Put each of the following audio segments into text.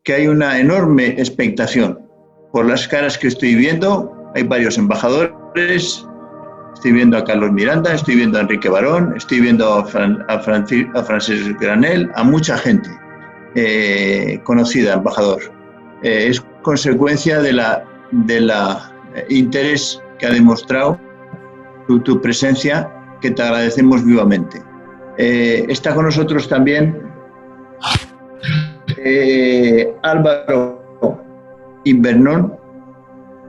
que hay una enorme expectación. Por las caras que estoy viendo, hay varios embajadores, estoy viendo a Carlos Miranda, estoy viendo a Enrique Barón, estoy viendo a Francesc Granel, a mucha gente conocida, embajador. Es consecuencia de la interés que ha demostrado tu presencia, que te agradecemos vivamente. Está con nosotros también Álvaro Invernón,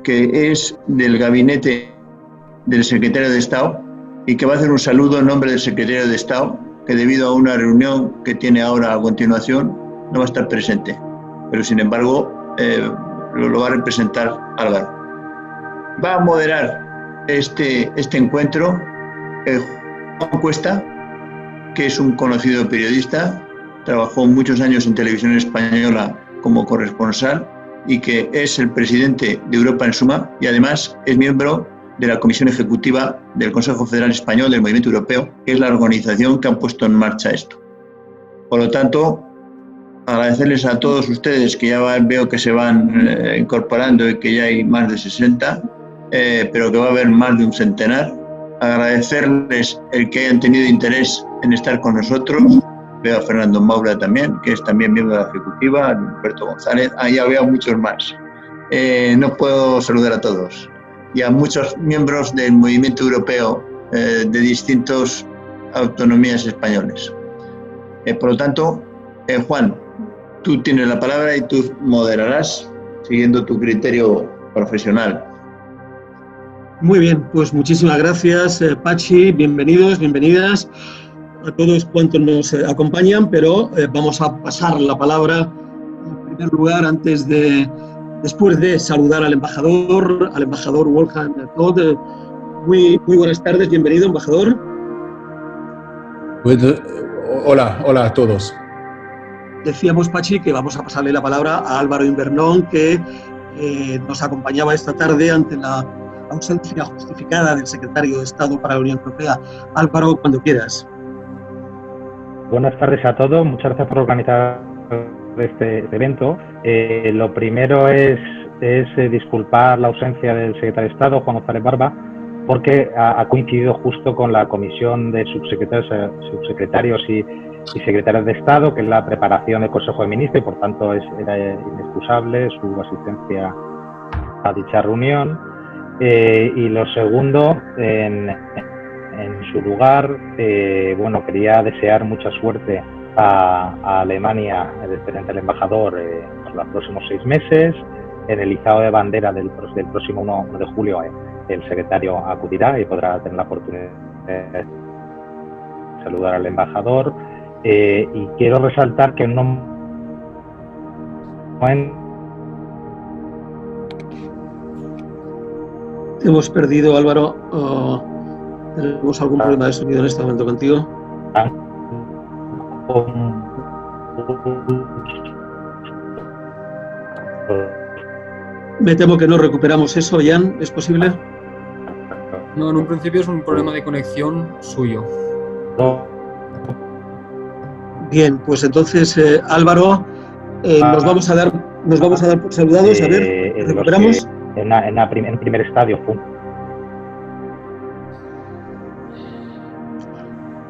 que es del gabinete del secretario de Estado y que va a hacer un saludo en nombre del secretario de Estado, que debido a una reunión que tiene ahora a continuación no va a estar presente, pero sin embargo lo va a representar Álvaro. Va a moderar este encuentro Juan Cuesta, que es un conocido periodista, trabajó muchos años en Televisión Española como corresponsal y que es el presidente de Europa en Suma y además es miembro de la Comisión Ejecutiva del Consejo Federal Español del Movimiento Europeo, que es la organización que han puesto en marcha esto. Por lo tanto, agradecerles a todos ustedes, que ya veo que se van incorporando y que ya hay más de 60, pero que va a haber más de un centenar. Agradecerles el que hayan tenido interés en estar con nosotros. Veo a Fernando Maura también, que es también miembro de la Ejecutiva, a Humberto González, ya veo muchos más. No puedo saludar a todos. Y a muchos miembros del movimiento europeo de distintas autonomías españoles. Por lo tanto, Juan, tú tienes la palabra y tú moderarás siguiendo tu criterio profesional. Muy bien, pues muchísimas gracias, Pachi, bienvenidos, bienvenidas a todos cuantos nos acompañan, pero vamos a pasar la palabra en primer lugar después de saludar al embajador Wolfgang Todt. Muy buenas tardes, bienvenido, embajador. Hola a todos. Decíamos, Pachi, que vamos a pasarle la palabra a Álvaro Invernón, que nos acompañaba esta tarde ante la ausencia justificada del secretario de Estado para la Unión Europea. Álvaro, cuando quieras. Buenas tardes a todos, muchas gracias por organizar este evento. Lo primero es disculpar la ausencia del secretario de Estado, Juan González Barba, porque ha coincidido justo con la comisión de subsecretarios y secretarios de Estado, que es la preparación del Consejo de Ministros, y por tanto era inexcusable su asistencia a dicha reunión. Y lo segundo, en su lugar, quería desear mucha suerte a Alemania, el embajador, por los próximos 6 meses. En el izado de bandera del próximo 1 de julio, el secretario acudirá y podrá tener la oportunidad de saludar al embajador. Y quiero resaltar que no hemos perdido, Álvaro. ¿Tenemos algún problema de sonido en este momento contigo? Me temo que no recuperamos eso, Jan. ¿Es posible? No, en un principio es un problema de conexión suyo. Bien, pues entonces, Álvaro, nos vamos a dar por saludados. A ver, ¿recuperamos? En primer estadio.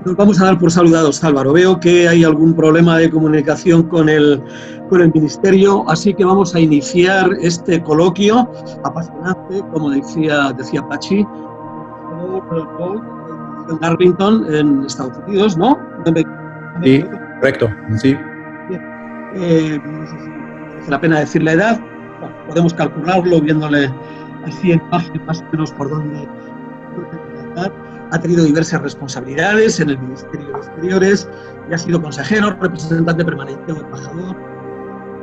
Nos vamos a dar por saludados, Álvaro. Veo que hay algún problema de comunicación con el Ministerio, así que vamos a iniciar este coloquio apasionante, como decía Pachi, en Arlington, en Estados Unidos, ¿no? Sí, correcto, sí. No sé si merece la pena decir la edad. Bueno, podemos calcularlo viéndole así en imagen más o menos por dónde andar. Ha tenido diversas responsabilidades en el Ministerio de Exteriores y ha sido consejero, representante permanente o embajador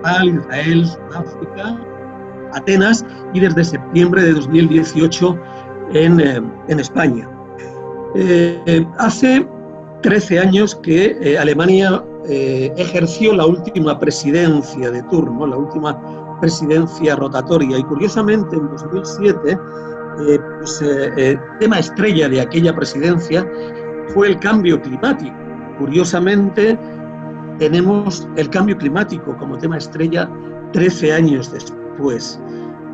a Israel, Sudáfrica, Atenas y desde septiembre de 2018 en España. Hace 13 años que Alemania ejerció la última presidencia de turno, la última presidencia rotatoria, y curiosamente en 2007 tema estrella de aquella presidencia fue el cambio climático. Curiosamente, tenemos el cambio climático como tema estrella 13 años después.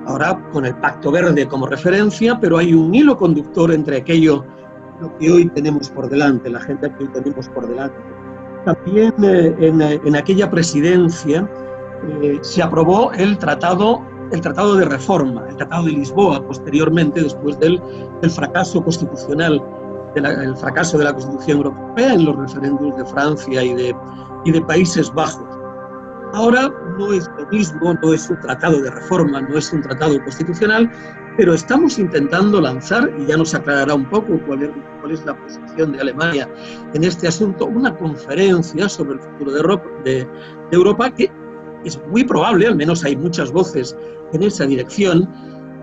Ahora con el Pacto Verde como referencia, pero hay un hilo conductor entre aquello lo que hoy tenemos por delante, la agenda que hoy tenemos por delante. También en aquella presidencia se aprobó el tratado de reforma, el Tratado de Lisboa, posteriormente, después del fracaso constitucional, el fracaso de la Constitución Europea en los referéndums de Francia y de Países Bajos. Ahora no es lo mismo, no es un tratado de reforma, no es un tratado constitucional, pero estamos intentando lanzar, y ya nos aclarará un poco cuál es la posición de Alemania en este asunto, una conferencia sobre el futuro de Europa que es muy probable, al menos hay muchas voces en esa dirección,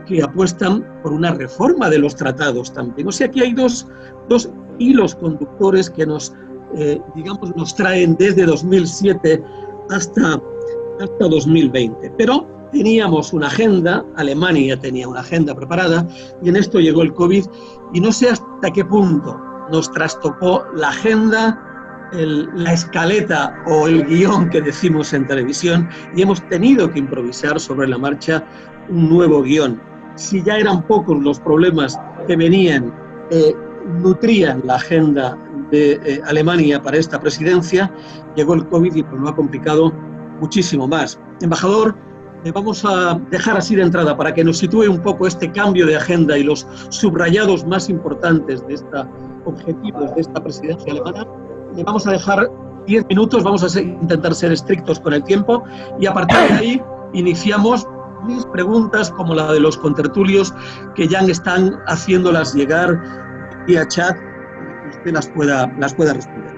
que apuestan por una reforma de los tratados también. O sea, aquí hay dos hilos conductores que nos traen desde 2007 hasta 2020. Pero teníamos una agenda, Alemania tenía una agenda preparada, y en esto llegó el COVID, y no sé hasta qué punto nos trastocó la agenda, la escaleta o el guión que decimos en televisión, y hemos tenido que improvisar sobre la marcha un nuevo guión. Si ya eran pocos los problemas que venían, nutrían la agenda de Alemania para esta presidencia, llegó el COVID y pues lo ha complicado muchísimo más. Embajador, vamos a dejar así de entrada para que nos sitúe un poco este cambio de agenda y los subrayados más importantes de estos objetivos de esta presidencia alemana. Le vamos a dejar 10 minutos, vamos a intentar ser estrictos con el tiempo, y a partir de ahí iniciamos mis preguntas, como la de los contertulios, que ya están haciéndolas llegar vía chat, para que usted las pueda responder.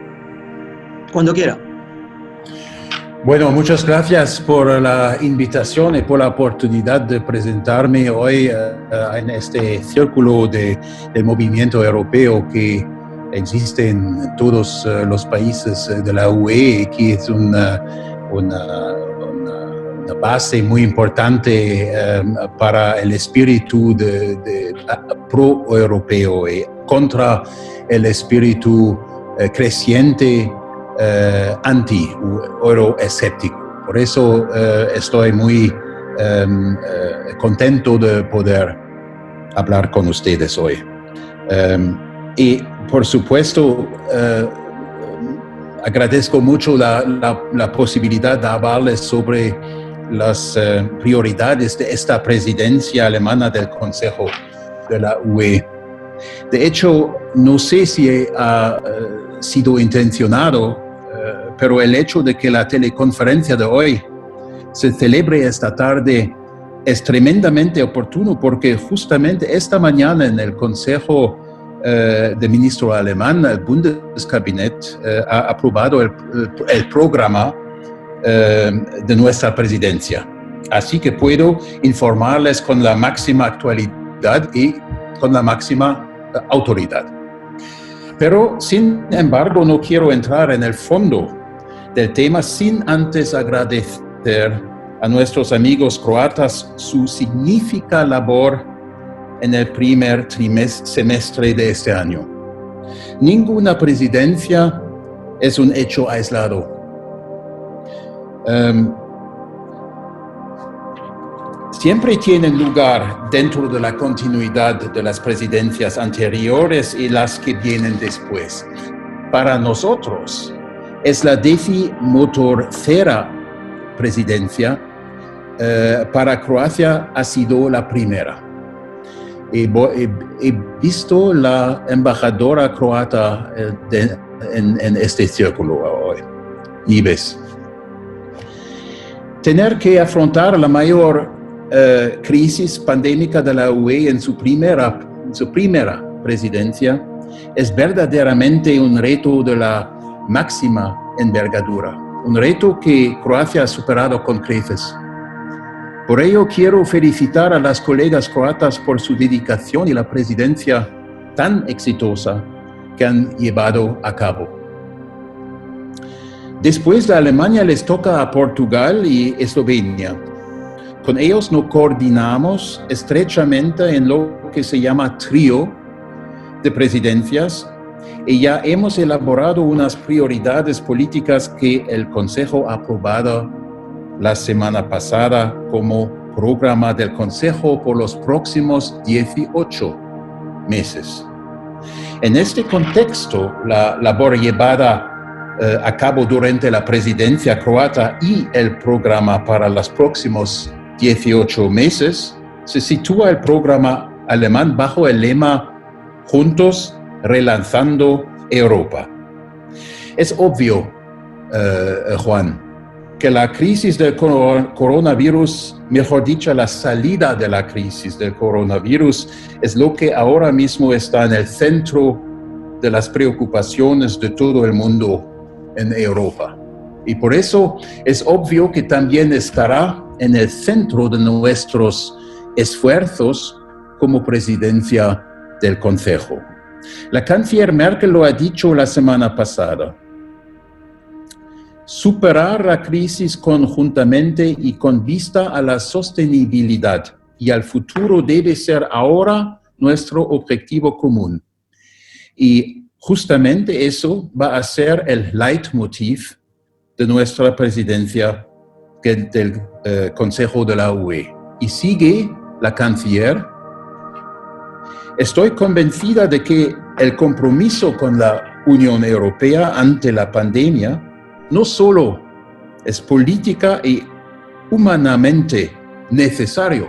Cuando quiera. Bueno, muchas gracias por la invitación y por la oportunidad de presentarme hoy en este círculo del movimiento europeo que existe en todos los países de la UE, que es una base muy importante para el espíritu pro-europeo y contra el espíritu creciente anti-euroescéptico. Por eso estoy muy contento de poder hablar con ustedes hoy. Y por supuesto, agradezco mucho la posibilidad de hablarles sobre las prioridades de esta presidencia alemana del Consejo de la UE. De hecho, no sé si ha sido intencionado, pero el hecho de que la teleconferencia de hoy se celebre esta tarde es tremendamente oportuno, porque justamente esta mañana en el Consejo de Ministro alemán, el Bundeskabinett ha aprobado el programa de nuestra presidencia. Así que puedo informarles con la máxima actualidad y con la máxima autoridad. Pero, sin embargo, no quiero entrar en el fondo del tema sin antes agradecer a nuestros amigos croatas su significativa labor en el primer semestre de este año. Ninguna presidencia es un hecho aislado. Siempre tienen lugar dentro de la continuidad de las presidencias anteriores y las que vienen después. Para nosotros, es la 13ª presidencia. Para Croacia ha sido la primera. He visto la embajadora croata en este círculo hoy, Ives. Tener que afrontar la mayor crisis pandémica de la UE en su primera presidencia es verdaderamente un reto de la máxima envergadura, un reto que Croacia ha superado con creces. Por ello quiero felicitar a las colegas croatas por su dedicación y la presidencia tan exitosa que han llevado a cabo. Después de Alemania les toca a Portugal y Eslovenia. Con ellos nos coordinamos estrechamente en lo que se llama trío de presidencias Y ya hemos elaborado unas prioridades políticas que el Consejo ha aprobado la semana pasada como programa del Consejo por los próximos 18 meses. En este contexto, la labor llevada a cabo durante la presidencia croata y el programa para los próximos 18 meses, se sitúa el programa alemán bajo el lema Juntos relanzando Europa. Es obvio, Juan, que la crisis del coronavirus, mejor dicho, la salida de la crisis del coronavirus, es lo que ahora mismo está en el centro de las preocupaciones de todo el mundo en Europa. Y por eso es obvio que también estará en el centro de nuestros esfuerzos como presidencia del Consejo. La canciller Merkel lo ha dicho la semana pasada. Superar la crisis conjuntamente y con vista a la sostenibilidad y al futuro debe ser ahora nuestro objetivo común. Y justamente eso va a ser el leitmotiv de nuestra presidencia del Consejo de la UE. Y sigue la canciller: estoy convencida de que el compromiso con la Unión Europea ante la pandemia no solo es política y humanamente necesario,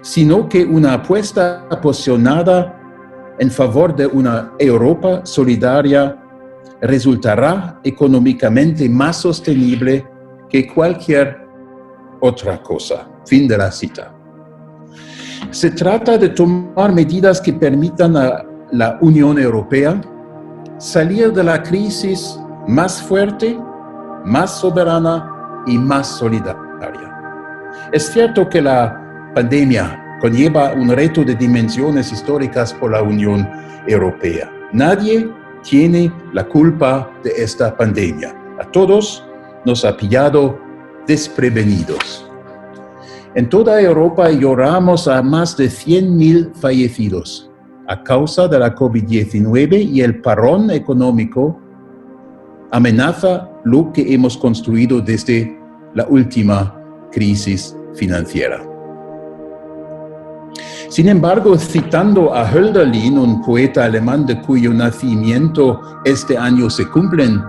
sino que una apuesta apasionada en favor de una Europa solidaria resultará económicamente más sostenible que cualquier otra cosa. Fin de la cita. Se trata de tomar medidas que permitan a la Unión Europea salir de la crisis más fuerte, más soberana y más solidaria. Es cierto que la pandemia conlleva un reto de dimensiones históricas por la Unión Europea. Nadie tiene la culpa de esta pandemia. A todos nos ha pillado desprevenidos. En toda Europa lloramos a más de 100.000 fallecidos a causa de la COVID-19 y el parón económico amenaza lo que hemos construido desde la última crisis financiera. Sin embargo, citando a Hölderlin, un poeta alemán de cuyo nacimiento este año se cumplen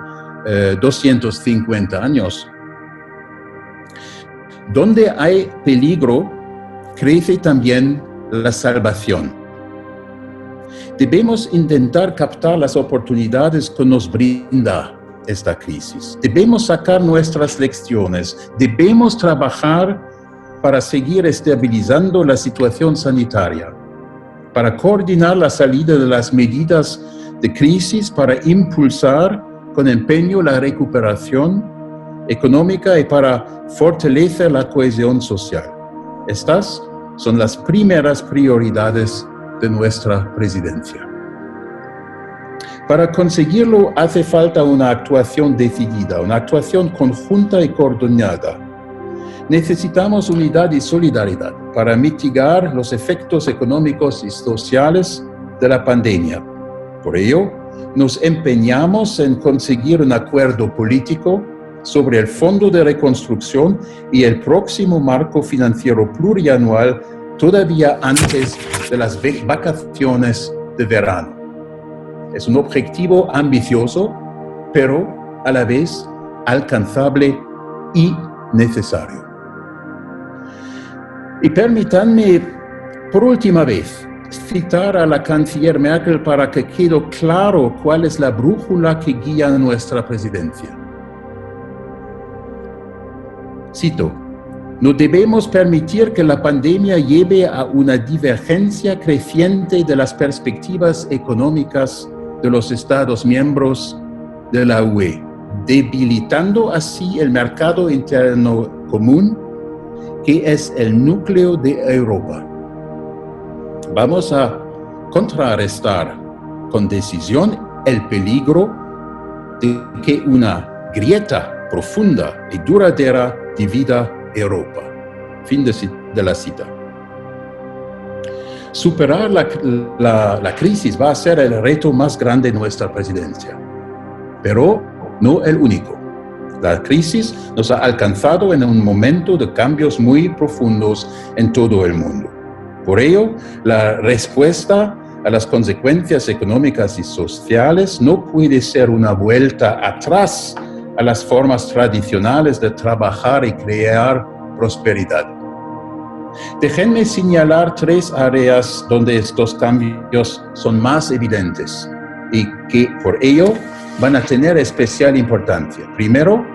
250 años, donde hay peligro, crece también la salvación. Debemos intentar captar las oportunidades que nos brinda esta crisis. Debemos sacar nuestras lecciones. Debemos trabajar para seguir estabilizando la situación sanitaria, para coordinar la salida de las medidas de crisis, para impulsar con empeño la recuperación económica y para fortalecer la cohesión social. Estas son las primeras prioridades de nuestra presidencia. Para conseguirlo hace falta una actuación decidida, una actuación conjunta y coordinada. Necesitamos unidad y solidaridad para mitigar los efectos económicos y sociales de la pandemia. Por ello, nos empeñamos en conseguir un acuerdo político sobre el Fondo de Reconstrucción y el próximo marco financiero plurianual todavía antes de las vacaciones de verano. Es un objetivo ambicioso, pero a la vez alcanzable y necesario. Y permítanme, por última vez, citar a la canciller Merkel para que quede claro cuál es la brújula que guía nuestra presidencia. Cito: no debemos permitir que la pandemia lleve a una divergencia creciente de las perspectivas económicas de los Estados miembros de la UE, debilitando así el mercado interno común, que es el núcleo de Europa. Vamos a contrarrestar con decisión el peligro de que una grieta profunda y duradera divida Europa. Fin de la cita. Superar la crisis va a ser el reto más grande de nuestra presidencia, pero no el único. La crisis nos ha alcanzado en un momento de cambios muy profundos en todo el mundo. Por ello, la respuesta a las consecuencias económicas y sociales no puede ser una vuelta atrás a las formas tradicionales de trabajar y crear prosperidad. Déjenme señalar 3 áreas donde estos cambios son más evidentes y que por ello van a tener especial importancia. Primero,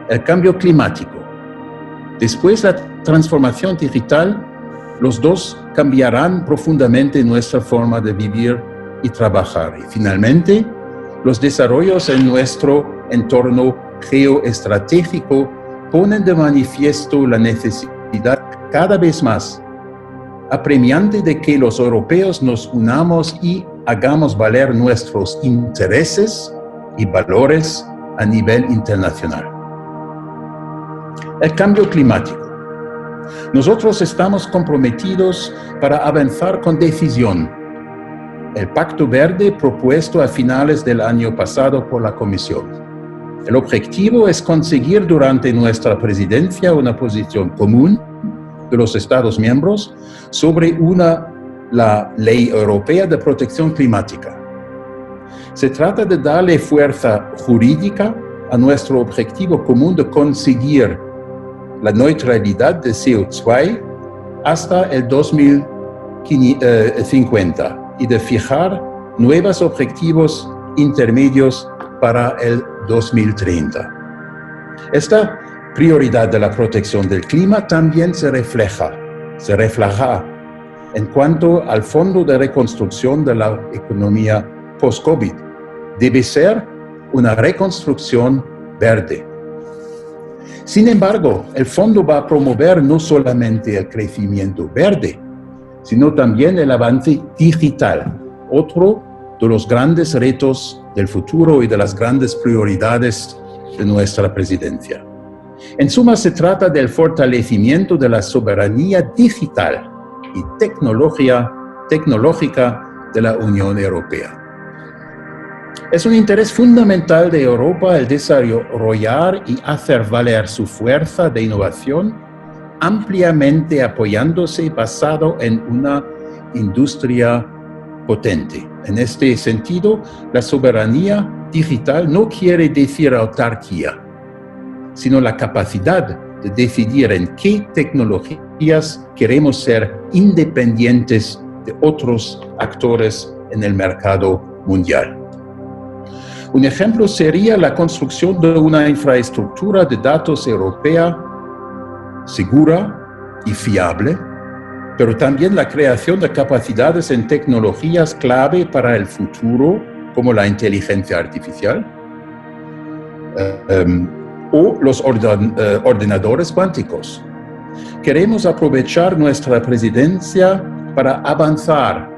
el cambio climático. Después, la transformación digital. Los dos cambiarán profundamente nuestra forma de vivir y trabajar. Y finalmente, los desarrollos en nuestro entorno geoestratégico ponen de manifiesto la necesidad cada vez más apremiante de que los europeos nos unamos y hagamos valer nuestros intereses y valores a nivel internacional. El cambio climático. Nosotros estamos comprometidos para avanzar con decisión. El Pacto Verde propuesto a finales del año pasado por la Comisión. El objetivo es conseguir durante nuestra presidencia una posición común de los Estados miembros sobre la Ley Europea de Protección Climática. Se trata de darle fuerza jurídica a nuestro objetivo común de conseguir la neutralidad de CO2 hasta el 2050 y de fijar nuevos objetivos intermedios para el 2030. Esta prioridad de la protección del clima también se refleja en cuanto al Fondo de Reconstrucción de la Economía post-COVID. Debe ser una reconstrucción verde. Sin embargo, el fondo va a promover no solamente el crecimiento verde, sino también el avance digital, otro de los grandes retos del futuro y de las grandes prioridades de nuestra presidencia. En suma, se trata del fortalecimiento de la soberanía digital y tecnológica de la Unión Europea. Es un interés fundamental de Europa el desarrollar y hacer valer su fuerza de innovación, ampliamente apoyándose y basado en una industria potente. En este sentido, la soberanía digital no quiere decir autarquía, sino la capacidad de decidir en qué tecnologías queremos ser independientes de otros actores en el mercado mundial. Un ejemplo sería la construcción de una infraestructura de datos europea segura y fiable, pero también la creación de capacidades en tecnologías clave para el futuro, como la inteligencia artificial, o los ordenadores cuánticos. Queremos aprovechar nuestra presidencia para avanzar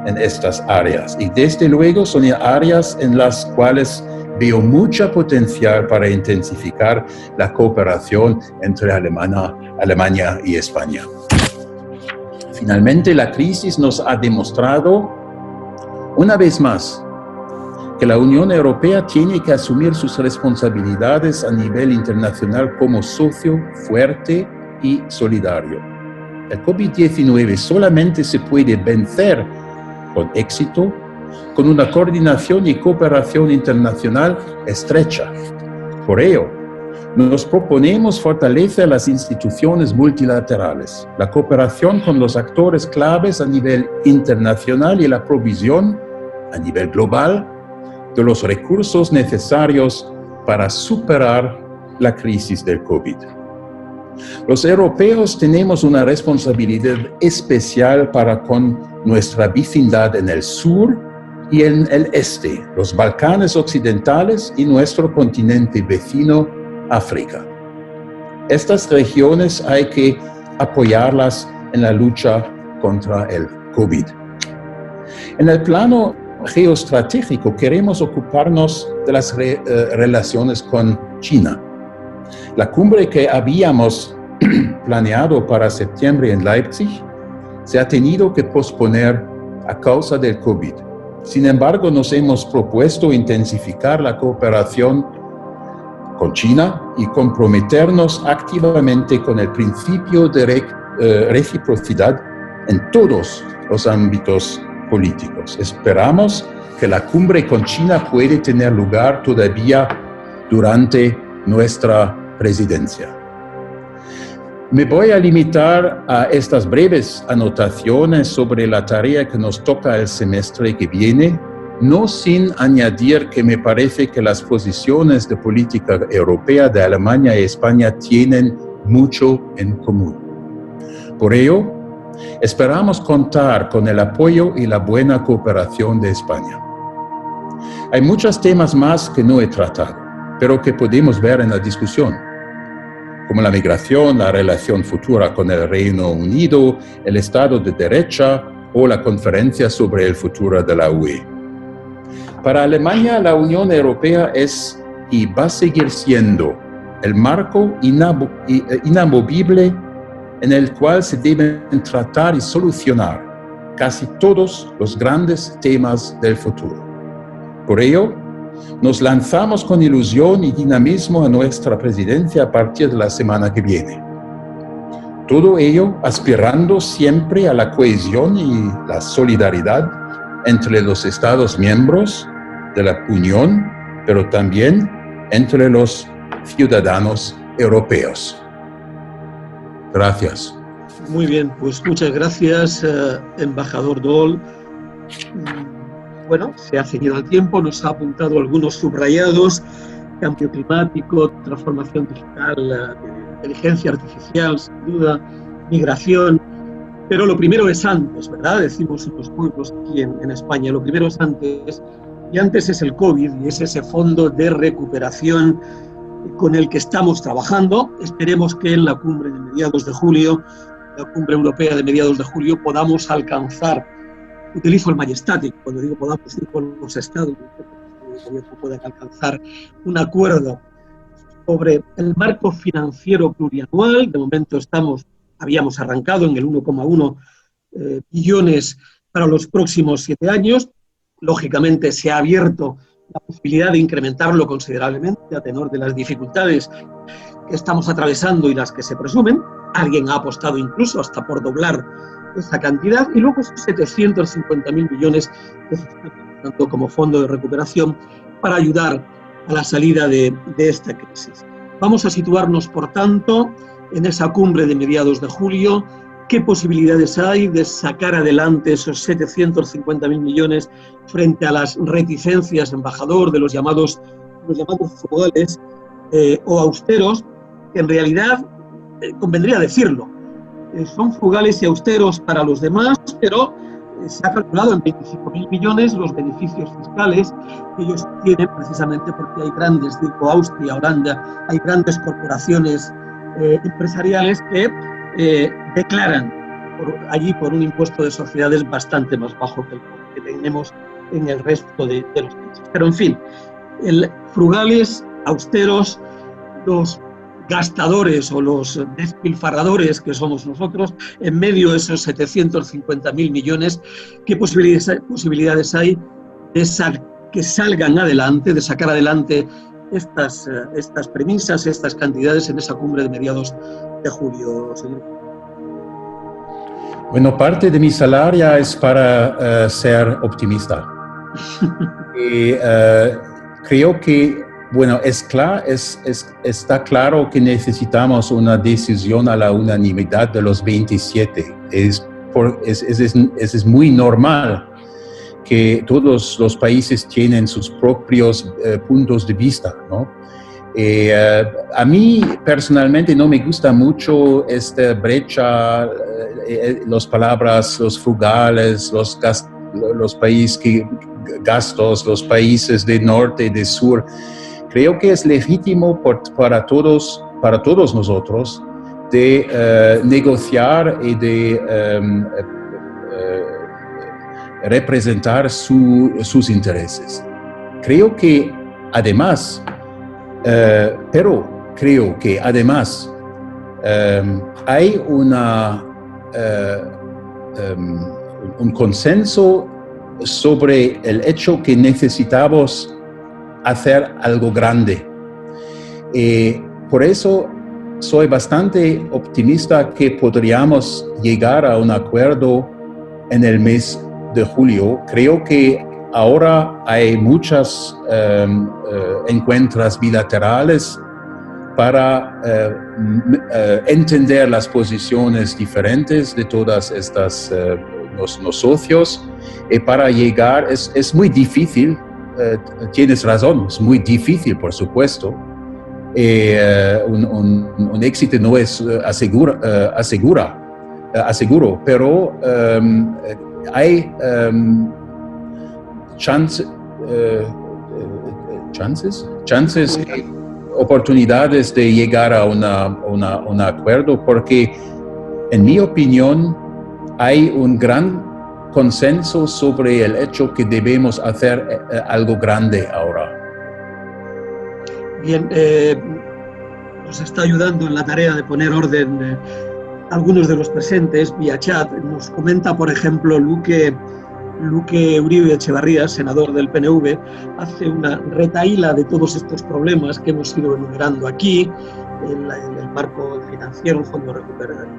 en estas áreas y desde luego son áreas en las cuales veo mucho potencial para intensificar la cooperación entre Alemania y España. Finalmente, la crisis nos ha demostrado una vez más que la Unión Europea tiene que asumir sus responsabilidades a nivel internacional como socio fuerte y solidario. El COVID-19 solamente se puede vencer con éxito con una coordinación y cooperación internacional estrecha. Por ello, nos proponemos fortalecer las instituciones multilaterales, la cooperación con los actores claves a nivel internacional y la provisión a nivel global de los recursos necesarios para superar la crisis del COVID. Los europeos tenemos una responsabilidad especial para con nuestra vecindad en el sur y en el este, los Balcanes occidentales y nuestro continente vecino, África. Estas regiones hay que apoyarlas en la lucha contra el COVID. En el plano geoestratégico queremos ocuparnos de las relaciones con China. La cumbre que habíamos planeado para septiembre en Leipzig se ha tenido que posponer a causa del COVID. Sin embargo, nos hemos propuesto intensificar la cooperación con China y comprometernos activamente con el principio de reciprocidad en todos los ámbitos políticos. Esperamos que la cumbre con China puede tener lugar todavía durante nuestra presidencia. Me voy a limitar a estas breves anotaciones sobre la tarea que nos toca el semestre que viene, no sin añadir que me parece que las posiciones de política europea de Alemania y España tienen mucho en común. Por ello, esperamos contar con el apoyo y la buena cooperación de España. Hay muchos temas más que no he tratado, pero que podemos ver en la discusión, como la migración, la relación futura con el Reino Unido, el Estado de Derecho o la conferencia sobre el futuro de la UE. Para Alemania, la Unión Europea es y va a seguir siendo el marco inamovible en el cual se deben tratar y solucionar casi todos los grandes temas del futuro. Por ello, nos lanzamos con ilusión y dinamismo a nuestra presidencia a partir de la semana que viene. Todo ello aspirando siempre a la cohesión y la solidaridad entre los Estados miembros de la Unión, pero también entre los ciudadanos europeos. Gracias. Muy bien, pues muchas gracias, embajador Daul. Bueno, se ha seguido el tiempo, nos ha apuntado algunos subrayados: cambio climático, transformación digital, inteligencia artificial, sin duda, migración. Pero lo primero es antes, ¿verdad? Decimos los pueblos aquí en España, lo primero es antes, y antes es el COVID, y es ese fondo de recuperación con el que estamos trabajando. Esperemos que en la cumbre de mediados de julio, la cumbre europea de mediados de julio, podamos alcanzar, utilizo el majestático, cuando digo podamos ir con los estados, el gobierno pueden alcanzar un acuerdo sobre el marco financiero plurianual. De momento habíamos arrancado en el 1,1 billones para los próximos 7 años. Lógicamente se ha abierto la posibilidad de incrementarlo considerablemente a tenor de las dificultades que estamos atravesando y las que se presumen. Alguien ha apostado incluso hasta por doblar esa cantidad, y luego esos 750.000 millones que se están dando como fondo de recuperación para ayudar a la salida de esta crisis. Vamos a situarnos, por tanto, en esa cumbre de mediados de julio. ¿Qué posibilidades hay de sacar adelante esos 750.000 millones frente a las reticencias, embajador, de los llamados frugales o austeros, que en realidad, convendría decirlo, son frugales y austeros para los demás, pero se ha calculado en 25.000 millones los beneficios fiscales que ellos tienen, precisamente porque hay grandes, tipo Austria, Holanda, hay grandes corporaciones empresariales que declaran allí por un impuesto de sociedades bastante más bajo que el que tenemos en el resto de los países. Pero en fin, frugales, austeros, los gastadores o los despilfarradores que somos nosotros, en medio de esos 750.000 millones, ¿qué posibilidades hay de que salgan adelante, de sacar adelante estas premisas, estas cantidades en esa cumbre de mediados de julio, señor? Bueno, parte de mi salario es para ser optimista. Y creo que, bueno, está claro que necesitamos una decisión a la unanimidad de los 27. Es muy normal que todos los países tienen sus propios puntos de vista, ¿no? A mí personalmente no me gusta mucho esta brecha, las palabras, los frugales, los países gastos, los países del norte y del sur. Creo que es legítimo para todos nosotros de negociar y de representar sus intereses. Creo que además un consenso sobre el hecho que necesitamos hacer algo grande. Por eso soy bastante optimista que podríamos llegar a un acuerdo en el mes de julio. Creo que ahora hay muchos encuentros bilaterales para entender las posiciones diferentes de todas estas los socios, y para llegar es muy difícil, tienes razón, es muy difícil, por supuesto. Un éxito no es aseguro, pero hay chances, oportunidades de llegar a un acuerdo, porque en mi opinión hay un gran consenso sobre el hecho que debemos hacer algo grande ahora. Bien, nos está ayudando en la tarea de poner orden algunos de los presentes vía chat. Nos comenta, por ejemplo, Luque Uribe Echevarría, senador del PNV, hace una retahíla de todos estos problemas que hemos ido enumerando aquí, el marco financiero, el Fondo de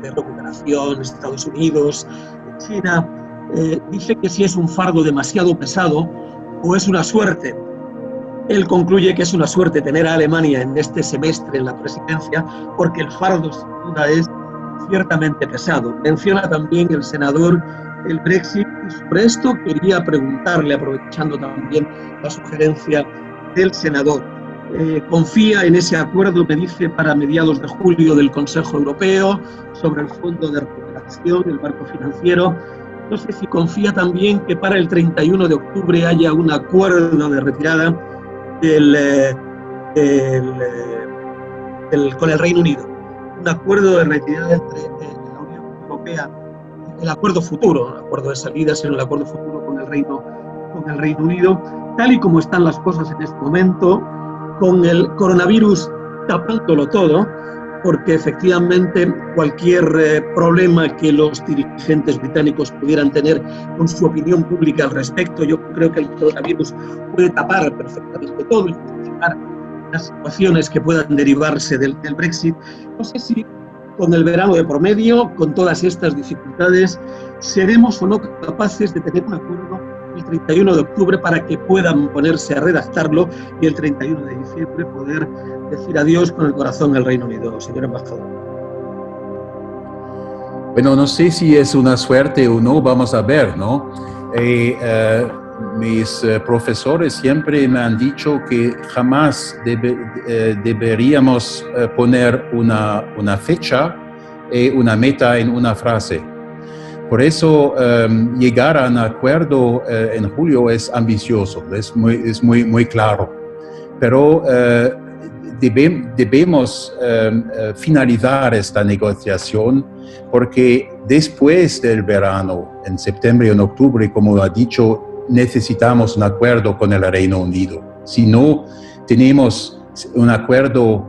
Recuperación, Estados Unidos, China. Dice que si es un fardo demasiado pesado o es una suerte. Él concluye que es una suerte tener a Alemania en este semestre en la presidencia, porque el fardo sin duda es ciertamente pesado. Menciona también el senador el Brexit, y sobre esto quería preguntarle, aprovechando también la sugerencia del senador. Confía en ese acuerdo, me dice, para mediados de julio del Consejo Europeo sobre el Fondo de Recuperación, el marco financiero. No sé si confía también que para el 31 de octubre haya un acuerdo de retirada con el Reino Unido. Un acuerdo de retirada entre la Unión Europea, el acuerdo futuro, el acuerdo de salida, sino el acuerdo futuro con el Reino Unido, tal y como están las cosas en este momento, con el coronavirus tapándolo todo, porque efectivamente cualquier problema que los dirigentes británicos pudieran tener con su opinión pública al respecto, yo creo que el coronavirus puede tapar perfectamente todo y justificar las situaciones que puedan derivarse del Brexit. No sé si con el verano de por medio, con todas estas dificultades, seremos o no capaces de tener un acuerdo el 31 de octubre para que puedan ponerse a redactarlo y el 31 de diciembre poder decir adiós con el corazón al Reino Unido, señor embajador. Bueno, no sé si es una suerte o no, vamos a ver, ¿no? Mis profesores siempre me han dicho que jamás deberíamos poner una fecha y una meta en una frase. Por eso llegar a un acuerdo en julio es ambicioso, es muy claro. Pero debemos finalizar esta negociación, porque después del verano, en septiembre y en octubre, como ha dicho, necesitamos un acuerdo con el Reino Unido. Si no tenemos un acuerdo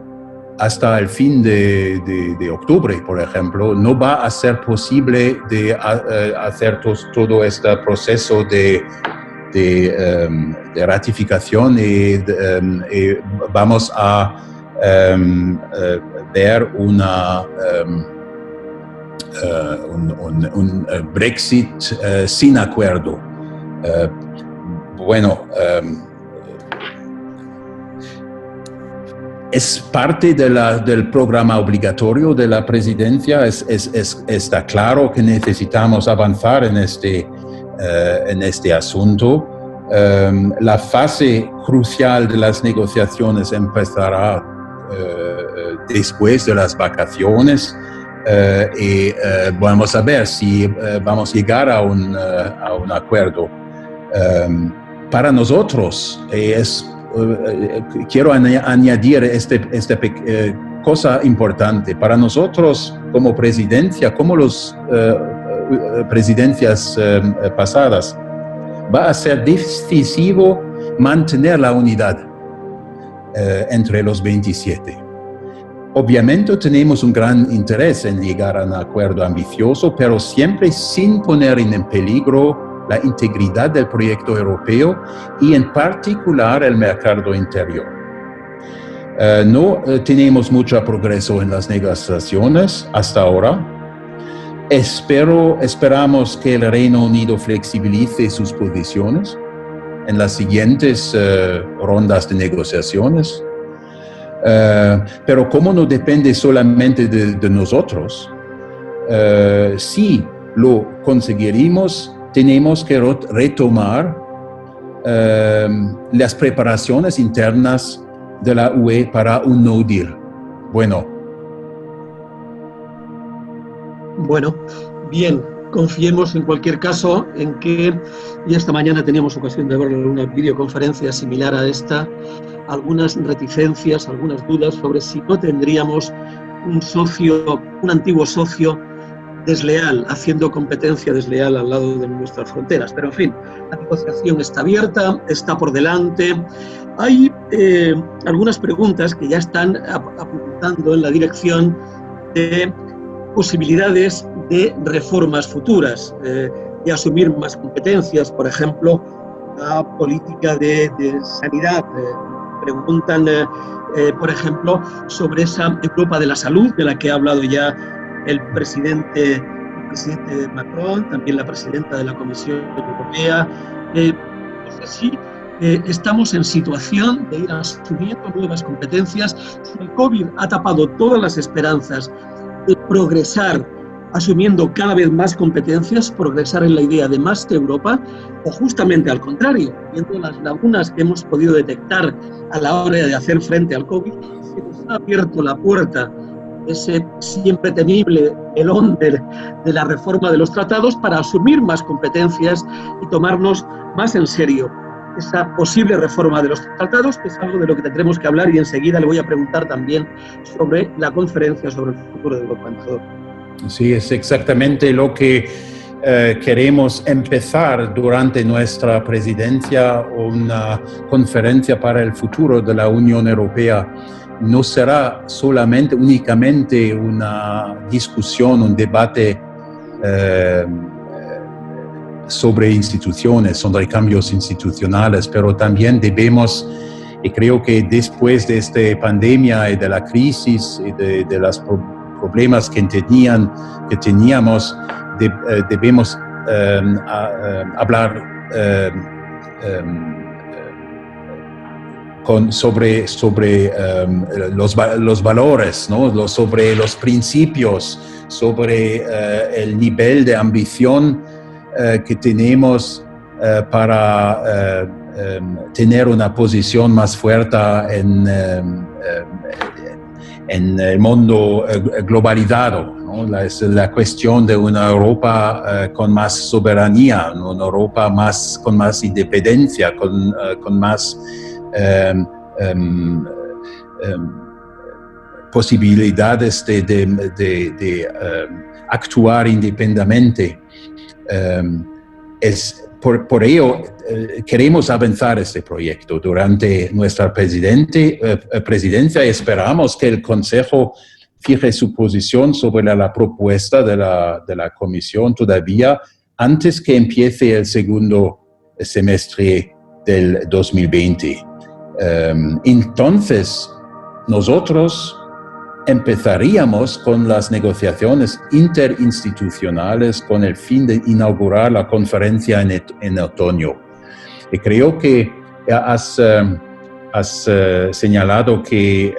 hasta el fin de octubre, por ejemplo, no va a ser posible de hacer todo este proceso de ratificación y vamos a ver un Brexit sin acuerdo. Es parte del programa obligatorio de la presidencia. Está claro que necesitamos avanzar en este asunto. La fase crucial de las negociaciones empezará después de las vacaciones y vamos a ver si vamos a llegar a un acuerdo. Para nosotros quiero añadir esta cosa importante. Para nosotros como presidencia, como las presidencias pasadas, va a ser decisivo mantener la unidad entre los 27. Obviamente tenemos un gran interés en llegar a un acuerdo ambicioso, pero siempre sin poner en peligro la integridad del proyecto europeo y en particular el mercado interior. No tenemos mucho progreso en las negociaciones hasta ahora. Esperamos que el Reino Unido flexibilice sus posiciones en las siguientes rondas de negociaciones. Pero como no depende solamente de nosotros, si lo conseguiremos, tenemos que retomar las preparaciones internas de la UE para un no deal. Bueno, bien, confiemos en cualquier caso en que, y esta mañana teníamos ocasión de ver en una videoconferencia similar a esta, algunas reticencias, algunas dudas sobre si no tendríamos un antiguo socio desleal, haciendo competencia desleal al lado de nuestras fronteras. Pero en fin, la negociación está abierta, está por delante. Hay algunas preguntas que ya están apuntando en la dirección de posibilidades de reformas futuras, de asumir más competencias, por ejemplo, la política de sanidad. Preguntan, por ejemplo, sobre esa Europa de la salud de la que ha hablado ya el presidente Macron, también la presidenta de la Comisión Europea. No sé si estamos en situación de ir asumiendo nuevas competencias. Si el COVID ha tapado todas las esperanzas de progresar asumiendo cada vez más competencias, progresar en la idea de más Europa, o justamente al contrario, viendo las lagunas que hemos podido detectar a la hora de hacer frente al COVID, se nos ha abierto la puerta, ese siempre temible melón de la reforma de los tratados, para asumir más competencias y tomarnos más en serio esa posible reforma de los tratados, que es algo de lo que tendremos que hablar, y enseguida le voy a preguntar también sobre la conferencia sobre el futuro de Europa, embajador. Sí, es exactamente lo que queremos empezar durante nuestra presidencia, una conferencia para el futuro de la Unión Europea. No será únicamente una discusión, un debate sobre instituciones, sobre cambios institucionales, pero también debemos, y creo que después de esta pandemia y de la crisis y de los problemas que teníamos, debemos hablar sobre los valores, ¿no? Sobre los principios, sobre el nivel de ambición que tenemos para tener una posición más fuerte en el mundo globalizado, ¿no? La cuestión de una Europa con más soberanía, una Europa con más independencia, con más posibilidades de actuar independientemente. Por ello, queremos avanzar este proyecto durante nuestra presidencia y esperamos que el Consejo fije su posición sobre la propuesta de la Comisión todavía antes que empiece el segundo semestre del 2020. Entonces, nosotros empezaríamos con las negociaciones interinstitucionales con el fin de inaugurar la conferencia en otoño. Y creo que has señalado que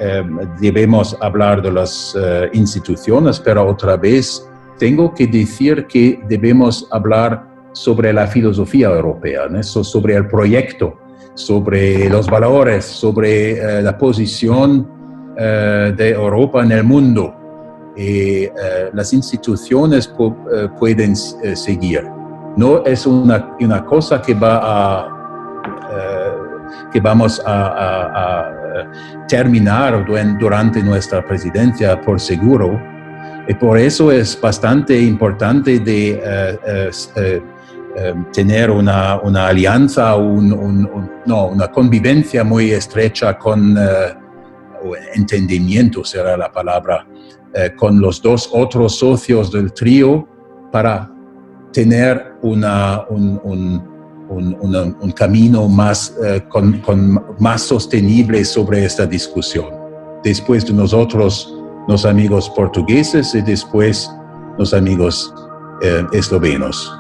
debemos hablar de las instituciones, pero otra vez tengo que decir que debemos hablar sobre la filosofía europea, ¿no? Sobre el proyecto, sobre los valores, sobre la posición de Europa en el mundo. Las instituciones pueden seguir. No es una cosa que vamos a terminar durante nuestra presidencia, por seguro. Y por eso es bastante importante tener una alianza, una convivencia muy estrecha con o entendimiento será la palabra, con los dos otros socios del trío para tener un camino más, más sostenible sobre esta discusión. Después de nosotros, los amigos portugueses, y después los amigos eslovenos.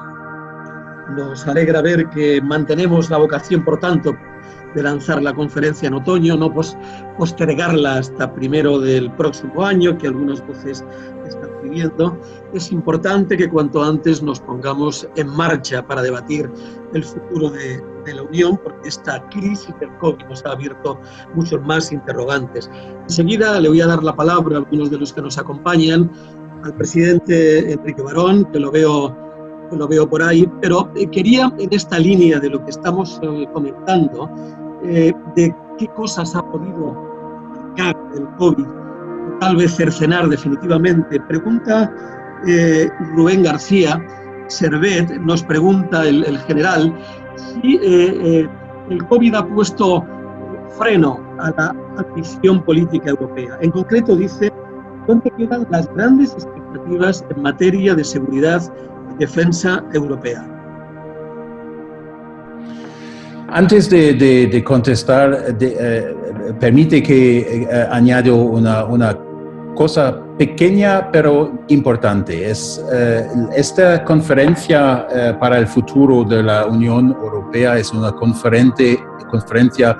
Nos alegra ver que mantenemos la vocación, por tanto, de lanzar la conferencia en otoño, no postergarla hasta primero del próximo año, que algunas voces están pidiendo. Es importante que cuanto antes nos pongamos en marcha para debatir el futuro de la Unión, porque esta crisis del COVID nos ha abierto muchos más interrogantes. Enseguida le voy a dar la palabra a algunos de los que nos acompañan, al presidente Enrique Barón, que lo veo por ahí, pero quería, en esta línea de lo que estamos comentando, de qué cosas ha podido marcar el COVID, tal vez cercenar definitivamente. Pregunta Rubén García Servet, nos pregunta el general, si el COVID ha puesto freno a la ambición política europea. En concreto dice, ¿dónde quedan las grandes expectativas en materia de seguridad y defensa europea? Antes de contestar, permite que añado una cosa pequeña pero importante. Esta conferencia para el futuro de la Unión Europea es una conferencia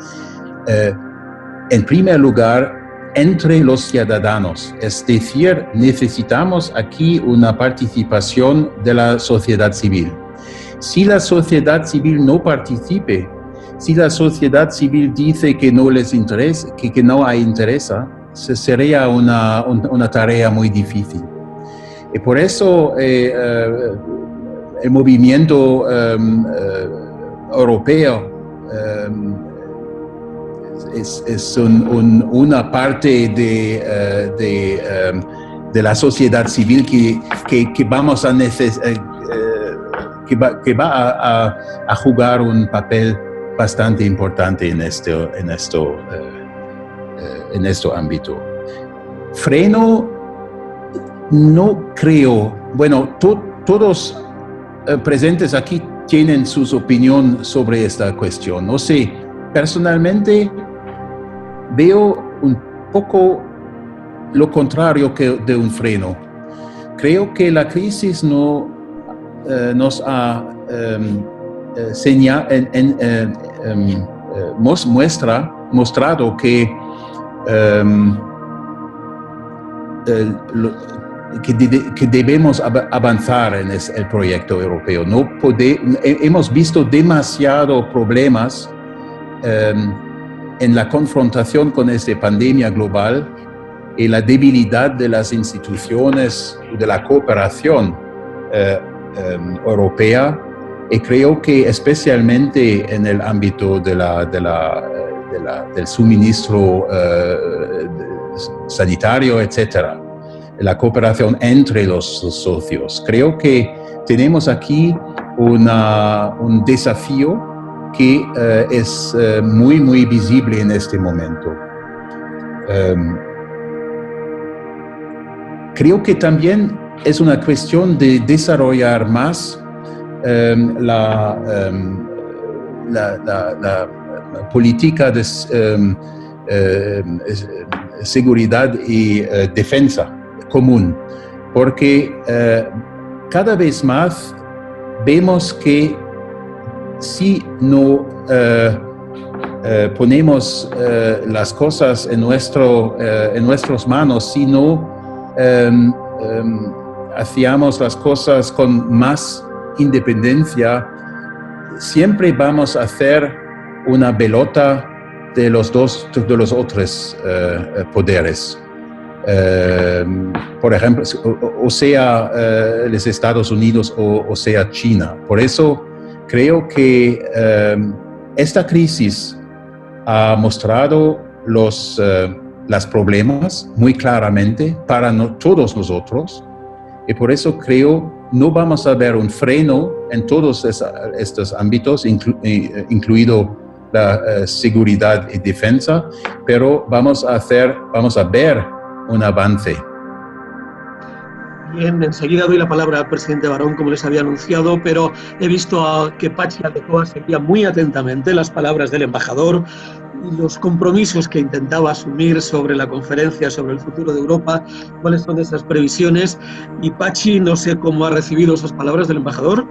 en primer lugar entre los ciudadanos. Es decir, necesitamos aquí una participación de la sociedad civil. Si la sociedad civil no participe, si la sociedad civil dice que no les interesa, que no hay interés, sería una tarea muy difícil. Y por eso el movimiento europeo es una parte de la sociedad civil que vamos a que va a jugar un papel bastante importante en este ámbito. Freno, no creo. Bueno, todos presentes aquí tienen su opinión sobre esta cuestión. No sé, personalmente veo un poco lo contrario que de un freno. Creo que la crisis nos ha mostrado que debemos avanzar en el proyecto europeo. Hemos visto demasiados problemas en la confrontación con esta pandemia global y la debilidad de las instituciones y de la cooperación europea, y creo que especialmente en el ámbito del suministro sanitario, etcétera, la cooperación entre los socios. Creo que tenemos aquí un desafío que es muy, muy visible en este momento. Creo que también es una cuestión de desarrollar más la política de seguridad y defensa común, porque cada vez más vemos que si no ponemos las cosas en nuestras manos, si no hacíamos las cosas con más independencia, siempre vamos a hacer una pelota de los otros poderes. Por ejemplo, o sea los Estados Unidos o sea China. Por eso creo que esta crisis ha mostrado los problemas muy claramente para todos nosotros, y por eso creo no vamos a ver un freno en todos estos ámbitos, incluido la seguridad y defensa, pero vamos a ver un avance. Bien, enseguida doy la palabra al presidente Barón, como les había anunciado, pero he visto que Patxi Aldecoa seguía muy atentamente las palabras del embajador y los compromisos que intentaba asumir sobre la conferencia sobre el futuro de Europa, cuáles son esas previsiones. Y Patxi, no sé cómo ha recibido esas palabras del embajador.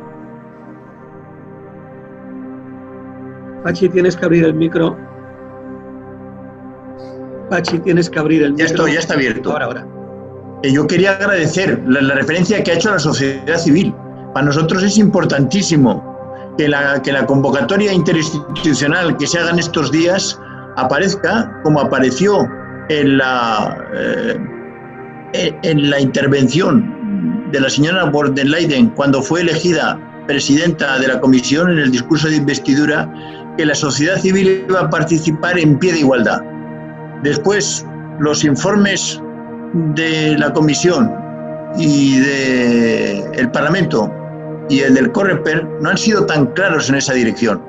Patxi, tienes que abrir el micro. Patxi, tienes que abrir el micro. Ya está abierto. Ahora. Yo quería agradecer la referencia que ha hecho a la sociedad civil. Para nosotros es importantísimo que la convocatoria interinstitucional que se haga en estos días aparezca como apareció en la intervención de la señora von der Leyen cuando fue elegida presidenta de la Comisión en el discurso de investidura, que la sociedad civil iba a participar en pie de igualdad. Después, los informes de la Comisión y del Parlamento y el del Coreper no han sido tan claros en esa dirección.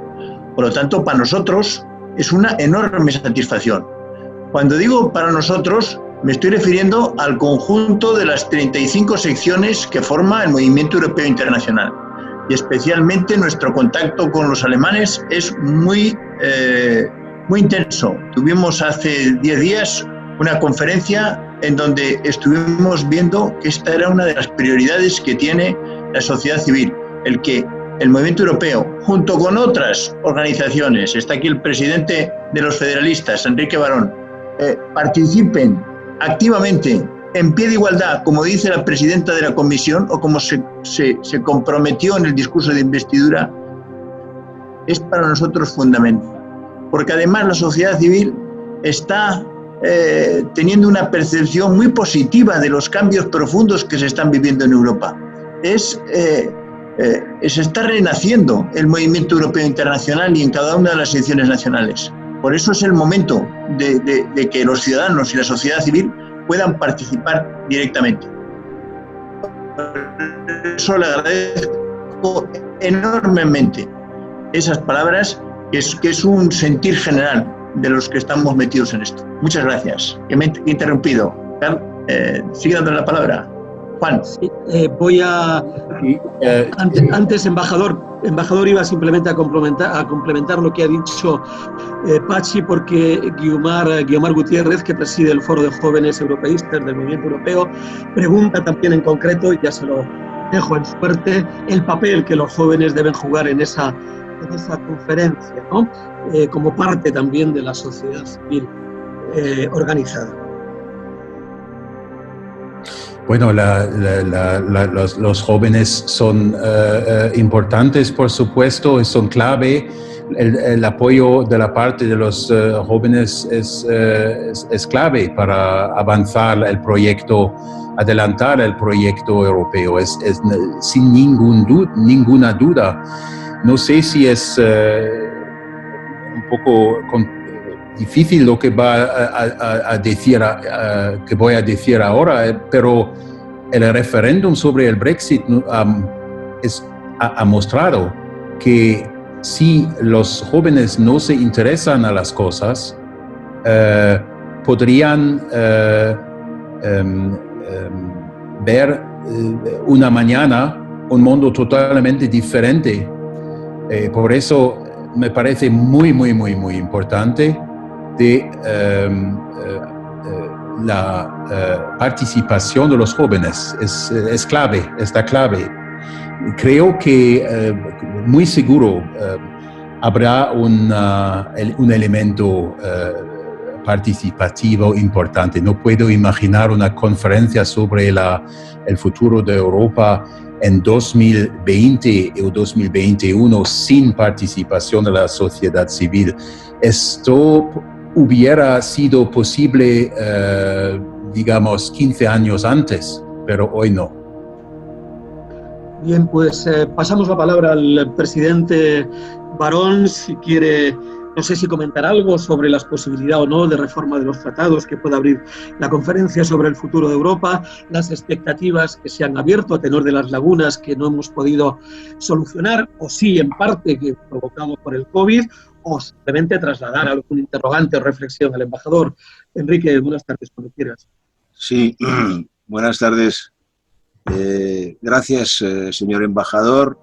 Por lo tanto, para nosotros es una enorme satisfacción. Cuando digo para nosotros, me estoy refiriendo al conjunto de las 35 secciones que forma el Movimiento Europeo Internacional. Y especialmente nuestro contacto con los alemanes es muy intenso. Tuvimos hace 10 días una conferencia en donde estuvimos viendo que esta era una de las prioridades que tiene la sociedad civil, el que el movimiento europeo, junto con otras organizaciones, está aquí el presidente de los federalistas, Enrique Barón, participen activamente en pie de igualdad, como dice la presidenta de la Comisión, o como se comprometió en el discurso de investidura, es para nosotros fundamental. Porque además la sociedad civil está teniendo una percepción muy positiva de los cambios profundos que se están viviendo en Europa. Se está renaciendo el movimiento europeo internacional y en cada una de las secciones nacionales. Por eso es el momento de que los ciudadanos y la sociedad civil puedan participar directamente. Por eso le agradezco enormemente esas palabras, que es un sentir general de los que estamos metidos en esto. Muchas gracias. Que me he interrumpido. Sigue dando la palabra. Juan. Sí, voy a... Antes, embajador, iba simplemente a complementar lo que ha dicho Patxi, porque Guiomar Gutiérrez, que preside el Foro de Jóvenes Europeístas del Movimiento Europeo, pregunta también en concreto, y ya se lo dejo en suerte, el papel que los jóvenes deben jugar en esa conferencia, ¿no? Como parte también de la sociedad civil organizada. Bueno, los jóvenes son importantes, por supuesto, y son clave. El apoyo de la parte de los jóvenes es clave para avanzar el proyecto, adelantar el proyecto europeo. Es sin ninguna duda. No sé si es un poco difícil lo que que voy a decir ahora, pero el referéndum sobre el Brexit ha mostrado que si los jóvenes no se interesan a las cosas, podrían ver una mañana un mundo totalmente diferente. Por eso me parece muy importante de la participación de los jóvenes. Es clave, está clave. Creo que muy seguro habrá un elemento participativo importante. No puedo imaginar una conferencia sobre el futuro de Europa en 2020 o 2021 sin participación de la sociedad civil. Esto hubiera sido posible, digamos, 15 años antes, pero hoy no. Bien, pues pasamos la palabra al presidente Barón, si quiere, no sé si comentar algo sobre las posibilidades o no de reforma de los tratados que pueda abrir la conferencia sobre el futuro de Europa, las expectativas que se han abierto a tenor de las lagunas que no hemos podido solucionar, o sí en parte que provocado por el COVID, o simplemente trasladar algún interrogante o reflexión al embajador. Enrique, buenas tardes, cuando quieras. Sí, buenas tardes. Gracias, señor embajador.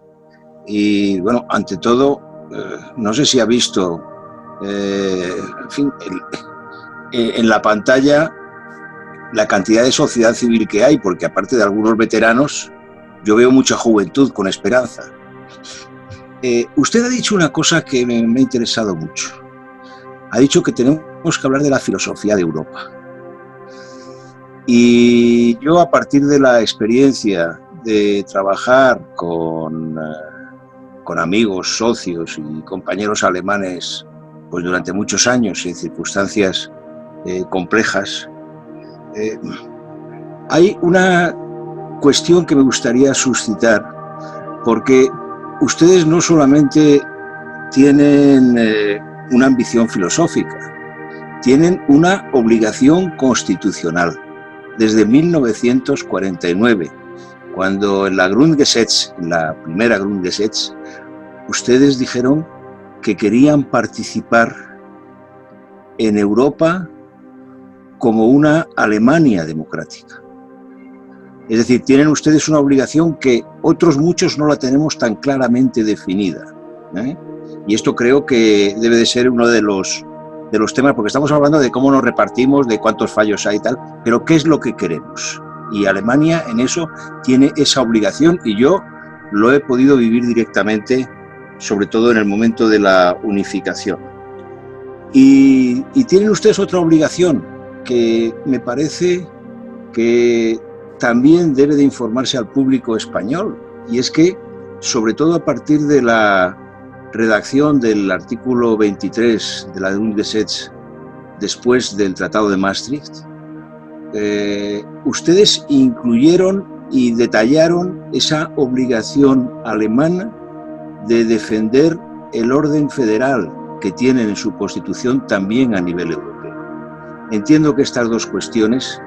Y bueno, ante todo, no sé si ha visto, en fin, en la pantalla la cantidad de sociedad civil que hay, porque aparte de algunos veteranos, yo veo mucha juventud con esperanza. Usted ha dicho una cosa que me ha interesado mucho. Ha dicho que tenemos que hablar de la filosofía de Europa. Y yo, a partir de la experiencia de trabajar con amigos, socios y compañeros alemanes pues durante muchos años en circunstancias complejas, hay una cuestión que me gustaría suscitar, porque ustedes no solamente tienen una ambición filosófica, tienen una obligación constitucional. Desde 1949, cuando en la Grundgesetz, la primera Grundgesetz, ustedes dijeron que querían participar en Europa como una Alemania democrática. Es decir, tienen ustedes una obligación que otros muchos no la tenemos tan claramente definida, ¿eh? Y esto creo que debe de ser uno de los temas, porque estamos hablando de cómo nos repartimos, de cuántos fallos hay y tal, pero ¿qué es lo que queremos? Y Alemania en eso tiene esa obligación, y yo lo he podido vivir directamente, sobre todo en el momento de la unificación. Y tienen ustedes otra obligación que me parece que también debe de informarse al público español, y es que, sobre todo a partir de la redacción del artículo 23 de la Grundgesetz después del Tratado de Maastricht, ustedes incluyeron y detallaron esa obligación alemana de defender el orden federal que tienen en su Constitución también a nivel europeo. Entiendo que estas dos cuestiones,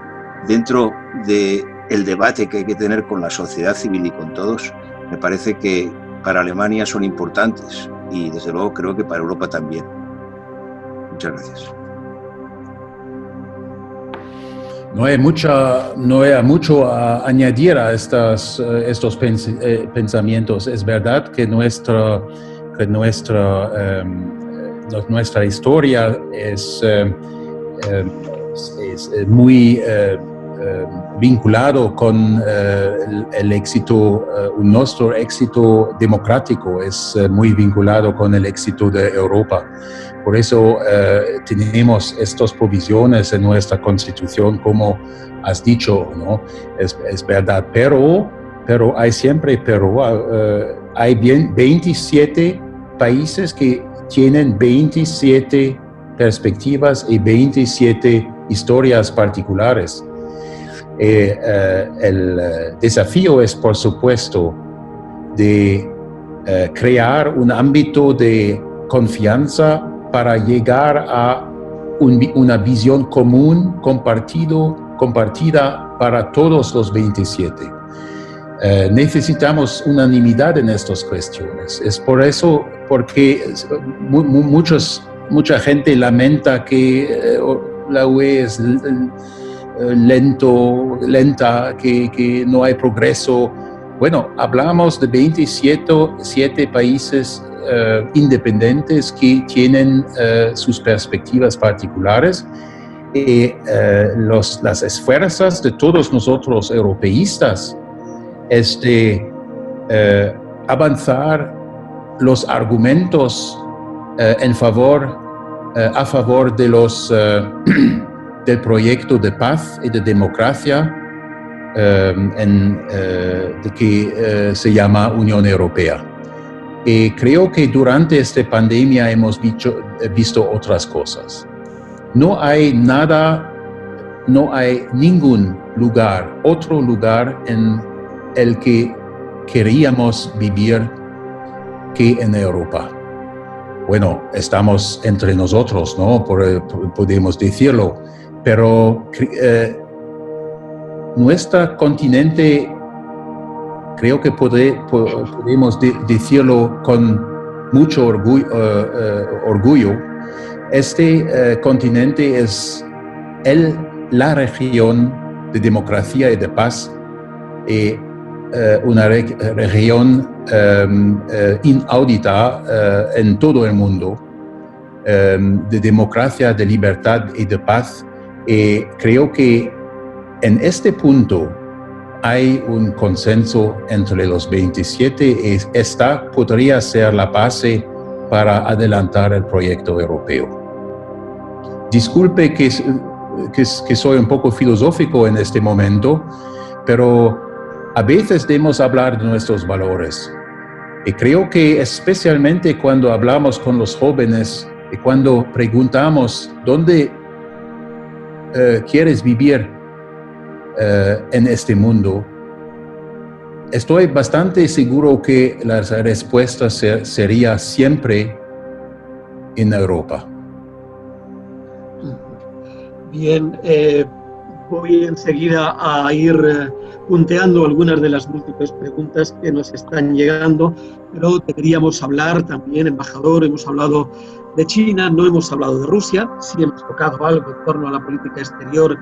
dentro del debate que hay que tener con la sociedad civil y con todos, me parece que para Alemania son importantes y desde luego creo que para Europa también. Muchas gracias. No hay mucho a añadir a estos pensamientos. Es verdad que nuestra historia es muy vinculado con el éxito, nuestro éxito democrático es muy vinculado con el éxito de Europa. Por eso tenemos estas provisiones en nuestra Constitución, como has dicho, ¿no? Es verdad, pero hay siempre, hay 27 países que tienen 27 perspectivas y 27 historias particulares. El desafío es, por supuesto, de crear un ámbito de confianza para llegar a una visión común, compartida para todos los 27. Necesitamos unanimidad en estas cuestiones. Es por eso, porque mucha gente lamenta que la UE es lenta, que no hay progreso. Bueno, hablamos de 27 países independientes que tienen sus perspectivas particulares. Las esfuerzos de todos nosotros europeístas es de avanzar los argumentos a favor de del proyecto de paz y de democracia que se llama Unión Europea. Y creo que durante esta pandemia hemos visto otras cosas. No hay ningún otro lugar en el que queríamos vivir que en Europa. Bueno, estamos entre nosotros, ¿no? Podemos decirlo, pero nuestro continente, creo que podemos decirlo con mucho orgullo, este continente es la región de democracia y de paz, y una región inaudita en todo el mundo, de democracia, de libertad y de paz. Y creo que en este punto hay un consenso entre los 27 y esta podría ser la base para adelantar el proyecto europeo. Disculpe que soy un poco filosófico en este momento, pero a veces debemos hablar de nuestros valores. Y creo que especialmente cuando hablamos con los jóvenes y cuando preguntamos dónde quieres vivir en este mundo, estoy bastante seguro que la respuesta sería siempre en Europa. Bien, voy enseguida a ir punteando algunas de las múltiples preguntas que nos están llegando, pero deberíamos hablar también, embajador, hemos hablado de China, no hemos hablado de Rusia, sí hemos tocado algo en torno a la política exterior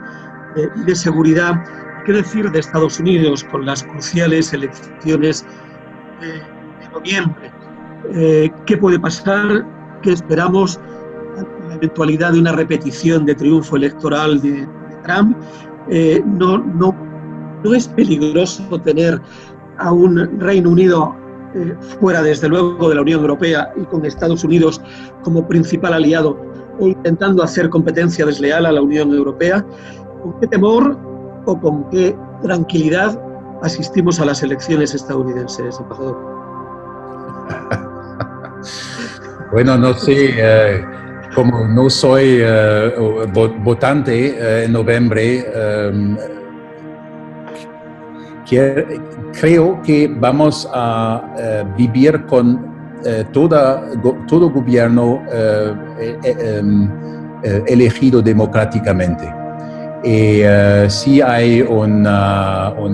y de seguridad. ¿Qué decir de Estados Unidos con las cruciales elecciones de noviembre? ¿Qué puede pasar? ¿Qué esperamos? La eventualidad de una repetición de triunfo electoral de Trump. No es peligroso tener a un Reino Unido fuera, desde luego, de la Unión Europea y con Estados Unidos como principal aliado e intentando hacer competencia desleal a la Unión Europea. ¿Con qué temor o con qué tranquilidad asistimos a las elecciones estadounidenses, embajador? Bueno, no sé, como no soy votante en noviembre, creo que vamos a vivir con todo gobierno elegido democráticamente. Y si hay un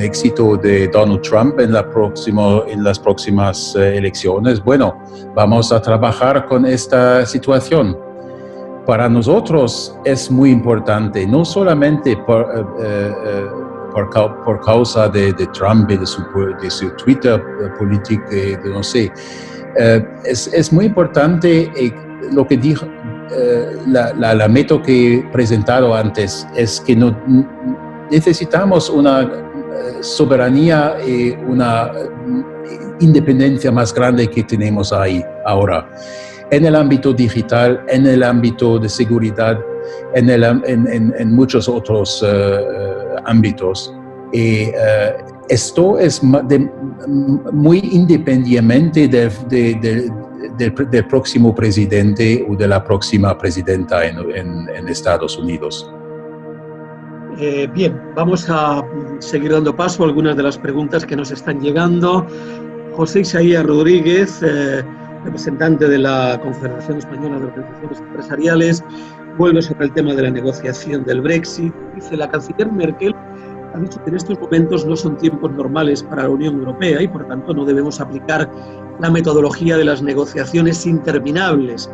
éxito de Donald Trump en las próximas elecciones, bueno, vamos a trabajar con esta situación. Para nosotros es muy importante, no solamente por causa de Trump y de su Twitter político, no sé. Es muy importante lo que dijo, la meta que he presentado antes, es que necesitamos una soberanía y una independencia más grande que tenemos ahí ahora. En el ámbito digital, en el ámbito de seguridad, en muchos otros ámbitos. Y esto es muy independientemente del próximo presidente o de la próxima presidenta en Estados Unidos. Bien, vamos a seguir dando paso a algunas de las preguntas que nos están llegando. José Isaías Rodríguez, representante de la Confederación Española de Organizaciones Empresariales, vuelve sobre el tema de la negociación del Brexit. Dice: la canciller Merkel ha dicho que en estos momentos no son tiempos normales para la Unión Europea y, por tanto, no debemos aplicar la metodología de las negociaciones interminables.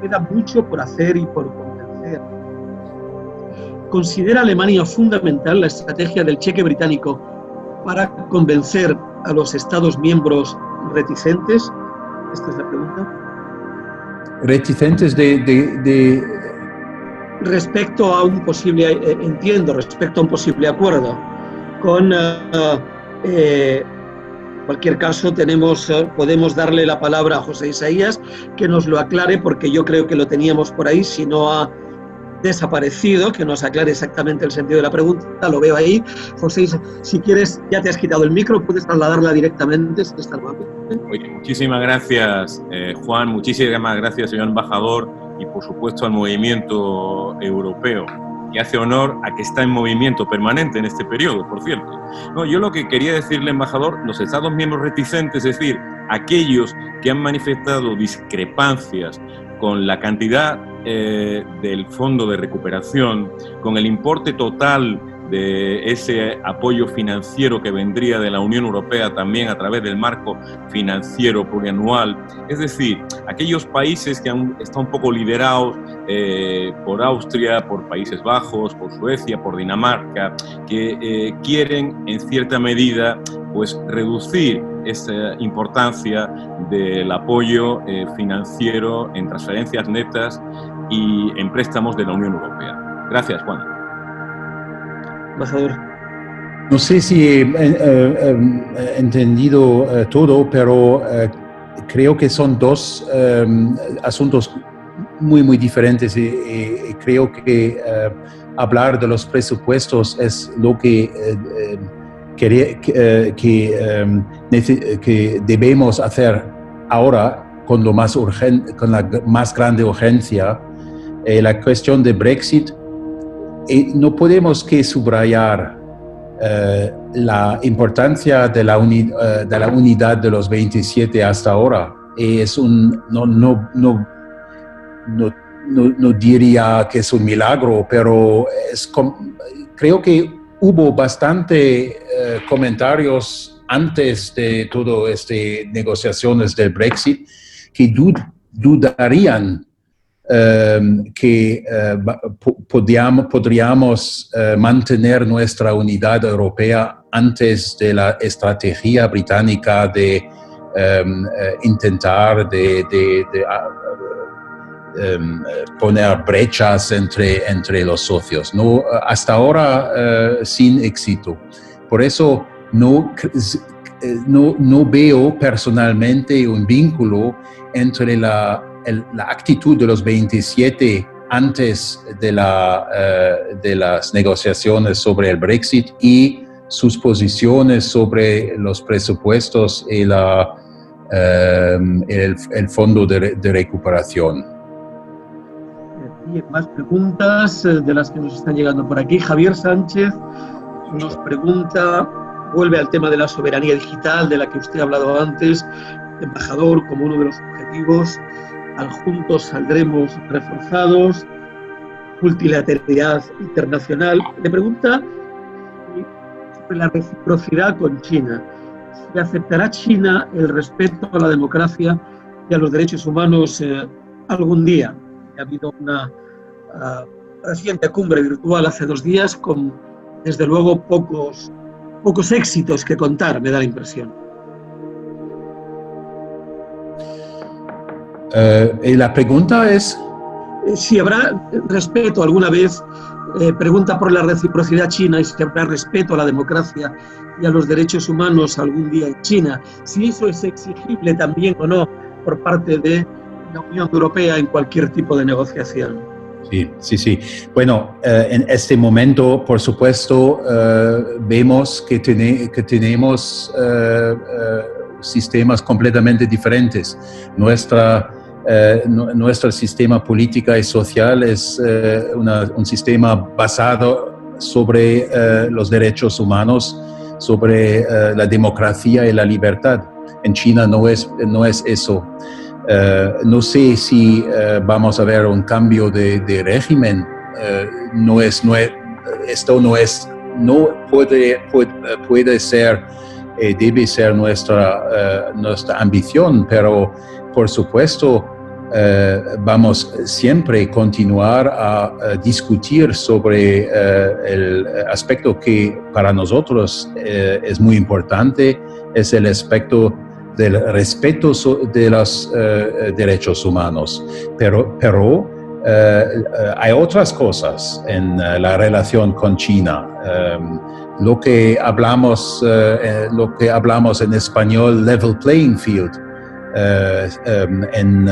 Queda mucho por hacer y por convencer. ¿Considera Alemania fundamental la estrategia del cheque británico para convencer a los Estados miembros reticentes? Esta es la pregunta. ¿Reticentes de...? Respecto a un posible, respecto a un posible acuerdo. Con cualquier caso, podemos darle la palabra a José Isaías, que nos lo aclare, porque yo creo que lo teníamos por ahí, si no ha desaparecido, que nos aclare exactamente el sentido de la pregunta. Lo veo ahí. José, si quieres, ya te has quitado el micro, puedes trasladarla directamente, si estás rápido. Oye, muchísimas gracias, Juan, muchísimas gracias, señor embajador, y por supuesto al movimiento europeo, que hace honor a que está en movimiento permanente en este periodo, por cierto. No, yo lo que quería decirle, embajador, los Estados miembros reticentes, es decir, aquellos que han manifestado discrepancias con la cantidad del fondo de recuperación, con el importe total de ese apoyo financiero que vendría de la Unión Europea también a través del marco financiero plurianual. Es decir, aquellos países que están un poco liderados por Austria, por Países Bajos, por Suecia, por Dinamarca, que quieren en cierta medida pues reducir esa importancia del apoyo financiero en transferencias netas y en préstamos de la Unión Europea. Gracias, Juan. Embajador. No sé si he entendido todo, pero creo que son dos asuntos muy diferentes y creo que hablar de los presupuestos es lo que debemos hacer ahora con la más grande urgencia. La cuestión de Brexit, no podemos que subrayar la importancia de la unidad de los 27 hasta ahora. No diría que es un milagro, pero creo que hubo bastante comentarios antes de todo este negociaciones del Brexit que dudarían que podríamos mantener nuestra unidad europea antes de la estrategia británica de intentar poner brechas entre los socios. No, hasta ahora sin éxito. Por eso no veo personalmente un vínculo entre la actitud de los 27 antes de las negociaciones sobre el Brexit y sus posiciones sobre los presupuestos y el fondo de recuperación. Y más preguntas de las que nos están llegando por aquí. Javier Sánchez nos pregunta, vuelve al tema de la soberanía digital de la que usted ha hablado antes, embajador, como uno de los objetivos. Al juntos saldremos reforzados, multilateralidad internacional. Le pregunta sobre la reciprocidad con China. ¿Se aceptará China el respeto a la democracia y a los derechos humanos algún día? Ha habido una reciente cumbre virtual hace 2 días con, desde luego, pocos éxitos que contar, me da la impresión. Y la pregunta es... Si habrá respeto alguna vez, pregunta por la reciprocidad china y si habrá respeto a la democracia y a los derechos humanos algún día en China, si eso es exigible también o no por parte de la Unión Europea en cualquier tipo de negociación. Sí. Bueno, en este momento, por supuesto, vemos que tenemos sistemas completamente diferentes. Nuestro sistema político y social es un sistema basado sobre los derechos humanos, sobre la democracia y la libertad. En China no es eso. No sé si vamos a ver un cambio de régimen. Esto no puede ser, debe ser nuestra ambición, pero por supuesto vamos siempre a continuar a discutir sobre el aspecto que para nosotros es muy importante, es el aspecto del respeto de los derechos humanos. Pero hay otras cosas en la relación con China. Lo que hablamos en español, level playing field, en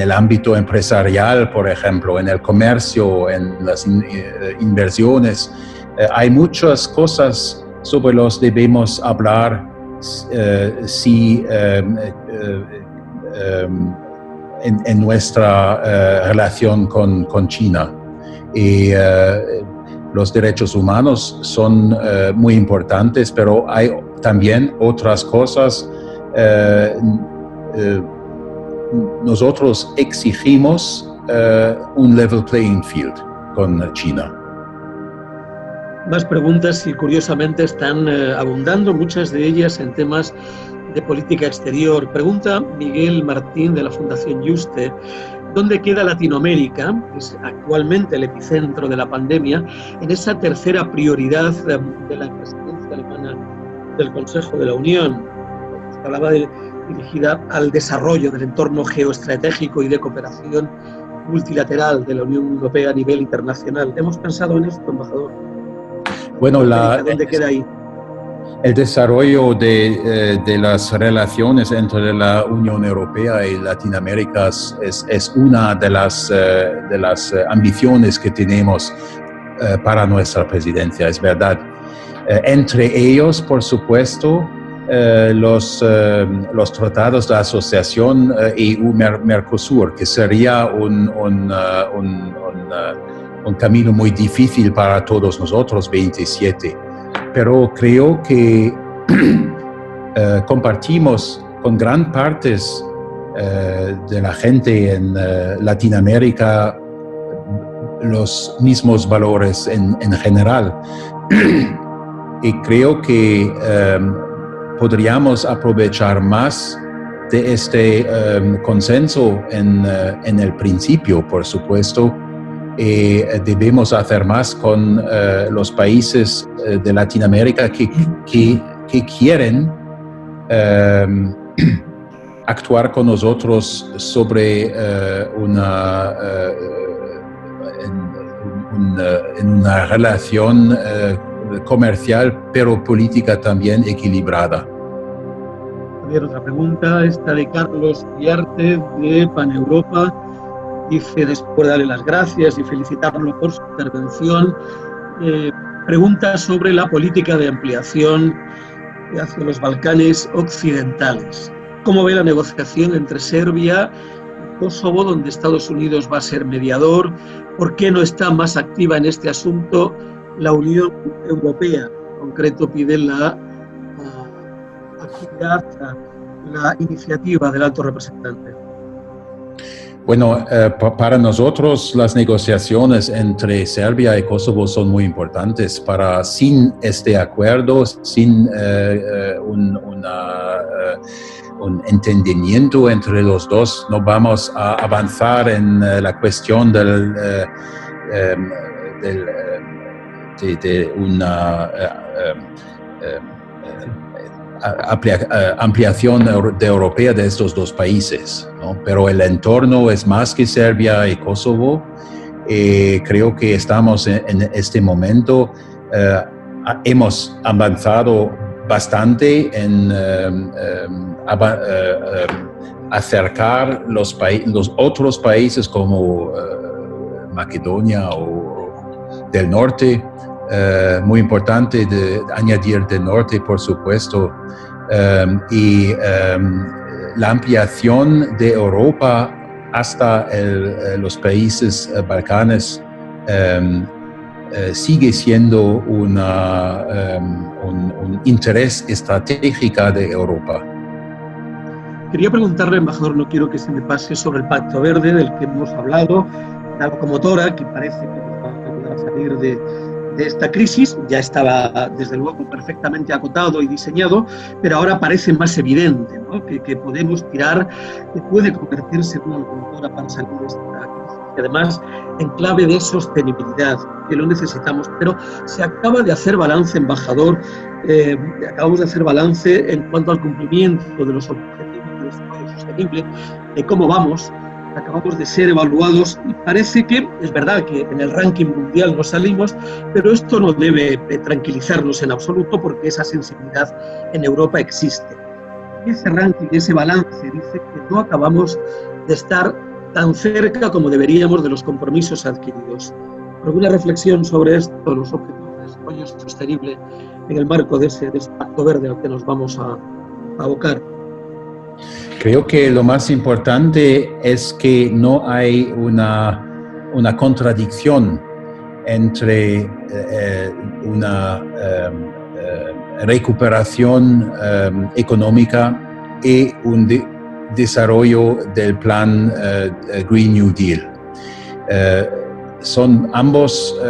el ámbito empresarial, por ejemplo, en el comercio, en las inversiones. Hay muchas cosas sobre las que debemos hablar en nuestra relación con China. Y los derechos humanos son muy importantes, pero hay también otras cosas. Nosotros exigimos un level playing field con China. Más preguntas y curiosamente están abundando, muchas de ellas en temas de política exterior. Pregunta Miguel Martín de la Fundación Juste, ¿dónde queda Latinoamérica, que es actualmente el epicentro de la pandemia, en esa tercera prioridad de la presidencia alemana del Consejo de la Unión? Se hablaba dirigida al desarrollo del entorno geoestratégico y de cooperación multilateral de la Unión Europea a nivel internacional. ¿Hemos pensado en esto, embajador? Bueno, ¿dónde queda ahí? El desarrollo de las relaciones entre la Unión Europea y Latinoamérica es una de las ambiciones que tenemos para nuestra presidencia, es verdad. Entre ellos, por supuesto, los tratados de asociación EU-Mercosur, que sería un camino muy difícil para todos nosotros, 27. Pero creo que compartimos con gran parte de la gente en Latinoamérica los mismos valores en general. Y creo que podríamos aprovechar más de este consenso en el principio, por supuesto, y debemos hacer más con los países de Latinoamérica que quieren actuar con nosotros sobre en una relación comercial, pero política también equilibrada. Javier, otra pregunta, esta de Carlos Diarte de Paneuropa. Dice, después de darle las gracias y felicitarlo por su intervención, pregunta sobre la política de ampliación hacia los Balcanes occidentales. ¿Cómo ve la negociación entre Serbia y Kosovo, donde Estados Unidos va a ser mediador? ¿Por qué no está más activa en este asunto la Unión Europea? En concreto, pide la actividad, la iniciativa del alto representante. Bueno, para nosotros las negociaciones entre Serbia y Kosovo son muy importantes. Sin este acuerdo, sin un entendimiento entre los dos, no vamos a avanzar en la cuestión de una ampliación europea de estos dos países, ¿no? Pero el entorno es más que Serbia y Kosovo. Creo que estamos en este momento, hemos avanzado bastante en acercar los otros países como Macedonia o del norte. Muy importante de añadir del norte, por supuesto, y la ampliación de Europa hasta los países balcanes sigue siendo un interés estratégico de Europa. Quería preguntarle, embajador, no quiero que se me pase, sobre el Pacto Verde del que hemos hablado, la locomotora que parece que nos va a ayudar a salir de esta crisis. Ya estaba, desde luego, perfectamente acotado y diseñado, pero ahora parece más evidente, ¿no? que podemos tirar, que puede convertirse en una locomotora para salir de esta crisis, y además en clave de sostenibilidad, que lo necesitamos. Pero se acaba de hacer balance, embajador, acabamos de hacer balance en cuanto al cumplimiento de los objetivos de desarrollo sostenible, de cómo vamos. Acabamos de ser evaluados y parece que, es verdad que en el ranking mundial no salimos, pero esto no debe tranquilizarnos en absoluto, porque esa sensibilidad en Europa existe. Y ese ranking, ese balance, dice que no acabamos de estar tan cerca como deberíamos de los compromisos adquiridos. ¿Alguna reflexión sobre esto, los objetivos de desarrollo sostenible, en el marco de ese Pacto Verde al que nos vamos a abocar? Creo que lo más importante es que no hay una contradicción entre una recuperación económica y un desarrollo del plan Green New Deal. Son ambos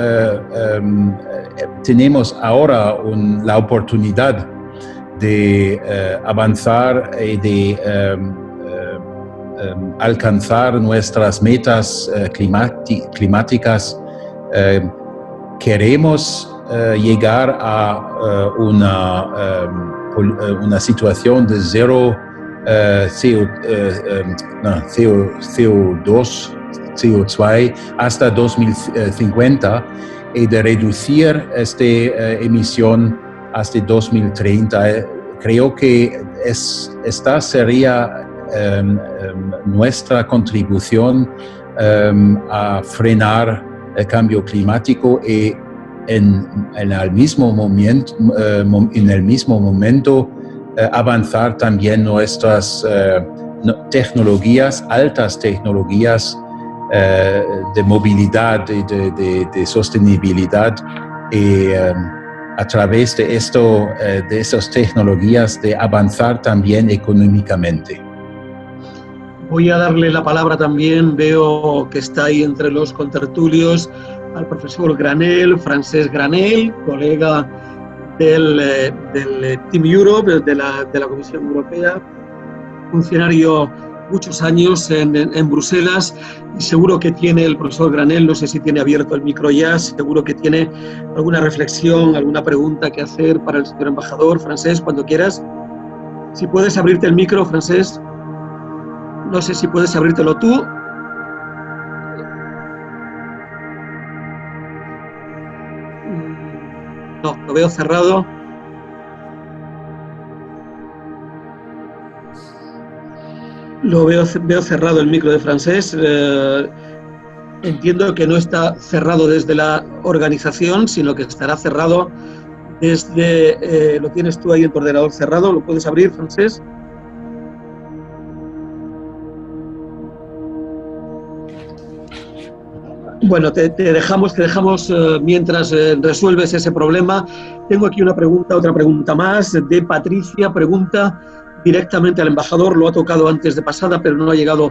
tenemos ahora la oportunidad de avanzar y de alcanzar nuestras metas climáticas. Queremos llegar a una situación de cero CO2 hasta 2050 y de reducir esta emisión hasta 2030. Creo que esta sería nuestra contribución a frenar el cambio climático y en el mismo momento avanzar también nuestras tecnologías, altas tecnologías de movilidad y de sostenibilidad, y a través de esas tecnologías de avanzar también económicamente. Voy a darle la palabra también, veo que está ahí entre los contertulios, al profesor Granell, Francesc Granell, colega del Team Europe, de la Comisión Europea, funcionario muchos años en Bruselas, y seguro que tiene el profesor Granell, no sé si tiene abierto el micro ya, seguro que tiene alguna reflexión, alguna pregunta que hacer para el señor embajador. Francesc, cuando quieras. Si puedes abrirte el micro, Francesc. No sé si puedes abrírtelo tú. No, lo veo cerrado. Veo cerrado el micro de Francesc. Entiendo que no está cerrado desde la organización, sino que estará cerrado desde... lo tienes tú ahí en tu ordenador cerrado. ¿Lo puedes abrir, Francesc? Bueno, te dejamos mientras resuelves ese problema. Tengo aquí otra pregunta más de Patricia. Pregunta directamente al embajador, lo ha tocado antes de pasada, pero no ha llegado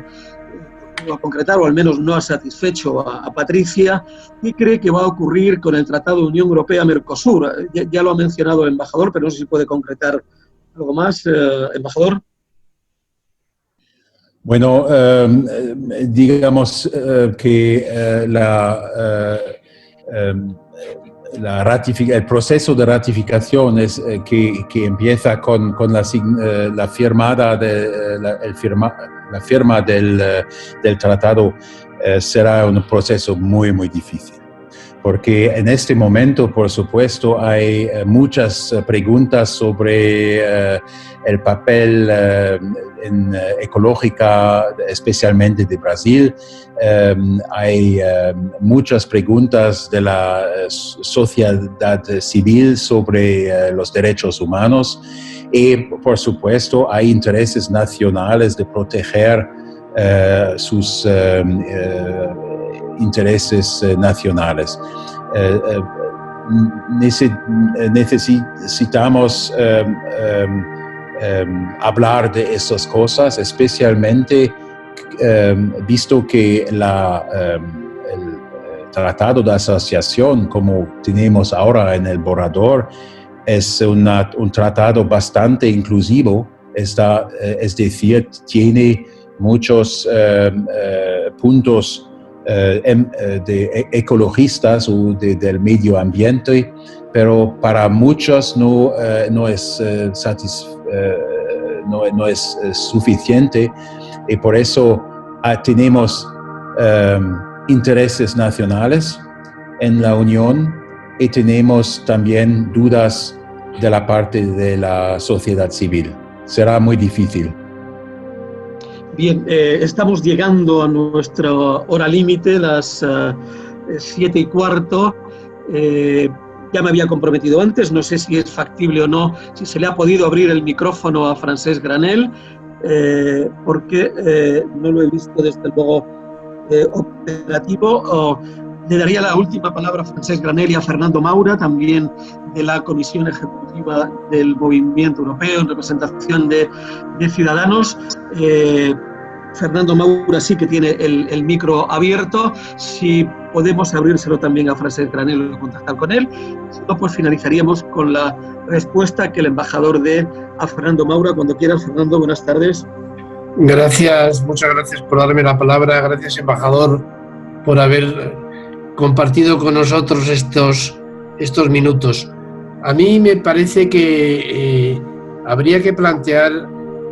a concretar, o al menos no ha satisfecho a Patricia. ¿Qué cree que va a ocurrir con el Tratado de Unión Europea-Mercosur? Ya lo ha mencionado el embajador, pero no sé si puede concretar algo más, embajador. Bueno, digamos que el proceso de ratificación es que empieza con la firma del tratado. Será un proceso muy, muy difícil. Porque en este momento, por supuesto, hay muchas preguntas sobre el papel ecológico, especialmente de Brasil. Hay muchas preguntas de la sociedad civil sobre los derechos humanos y, por supuesto, hay intereses nacionales de proteger sus intereses nacionales. Necesitamos hablar de esas cosas, especialmente visto que el tratado de asociación, como tenemos ahora en el borrador, es un tratado bastante inclusivo, es decir, tiene muchos puntos ecologistas o del medio ambiente, pero para muchos no es suficiente, y por eso tenemos intereses nacionales en la Unión y tenemos también dudas de la parte de la sociedad civil. Será muy difícil. Bien, estamos llegando a nuestra hora límite, las 7:15. Ya me había comprometido antes, no sé si es factible o no, si se le ha podido abrir el micrófono a Francesc Granell, porque no lo he visto desde luego operativo. Le daría la última palabra a Francesc Granell y a Fernando Maura, también de la Comisión Ejecutiva del Movimiento Europeo, en representación de Ciudadanos. Fernando Maura sí que tiene el micro abierto. Si podemos abrírselo también a Francesc Granel o contactar con él. Si no, pues finalizaríamos con la respuesta que el embajador dé a Fernando Maura. Cuando quieras, Fernando, buenas tardes. Gracias, muchas gracias por darme la palabra. Gracias, embajador, por haber compartido con nosotros estos minutos. A mí me parece que habría que plantear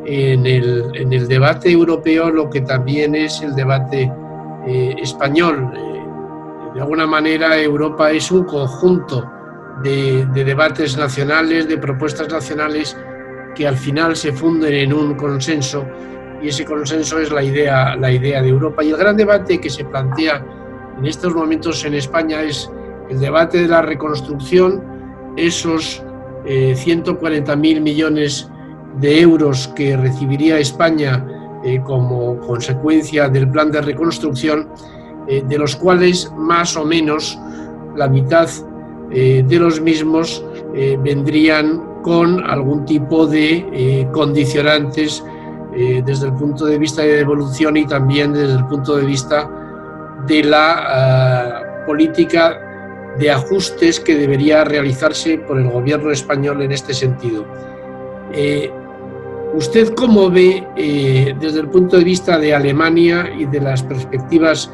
en el debate europeo lo que también es el debate español. De alguna manera, Europa es un conjunto de debates nacionales, de propuestas nacionales que al final se funden en un consenso, y ese consenso es la idea de Europa. Y el gran debate que se plantea en estos momentos en España es el debate de la reconstrucción, esos 140.000 millones de euros que recibiría España como consecuencia del plan de reconstrucción, de los cuales más o menos la mitad de los mismos vendrían con algún tipo de condicionantes desde el punto de vista de devolución y también desde el punto de vista de la política de ajustes que debería realizarse por el gobierno español en este sentido. ¿Usted cómo ve desde el punto de vista de Alemania y de las perspectivas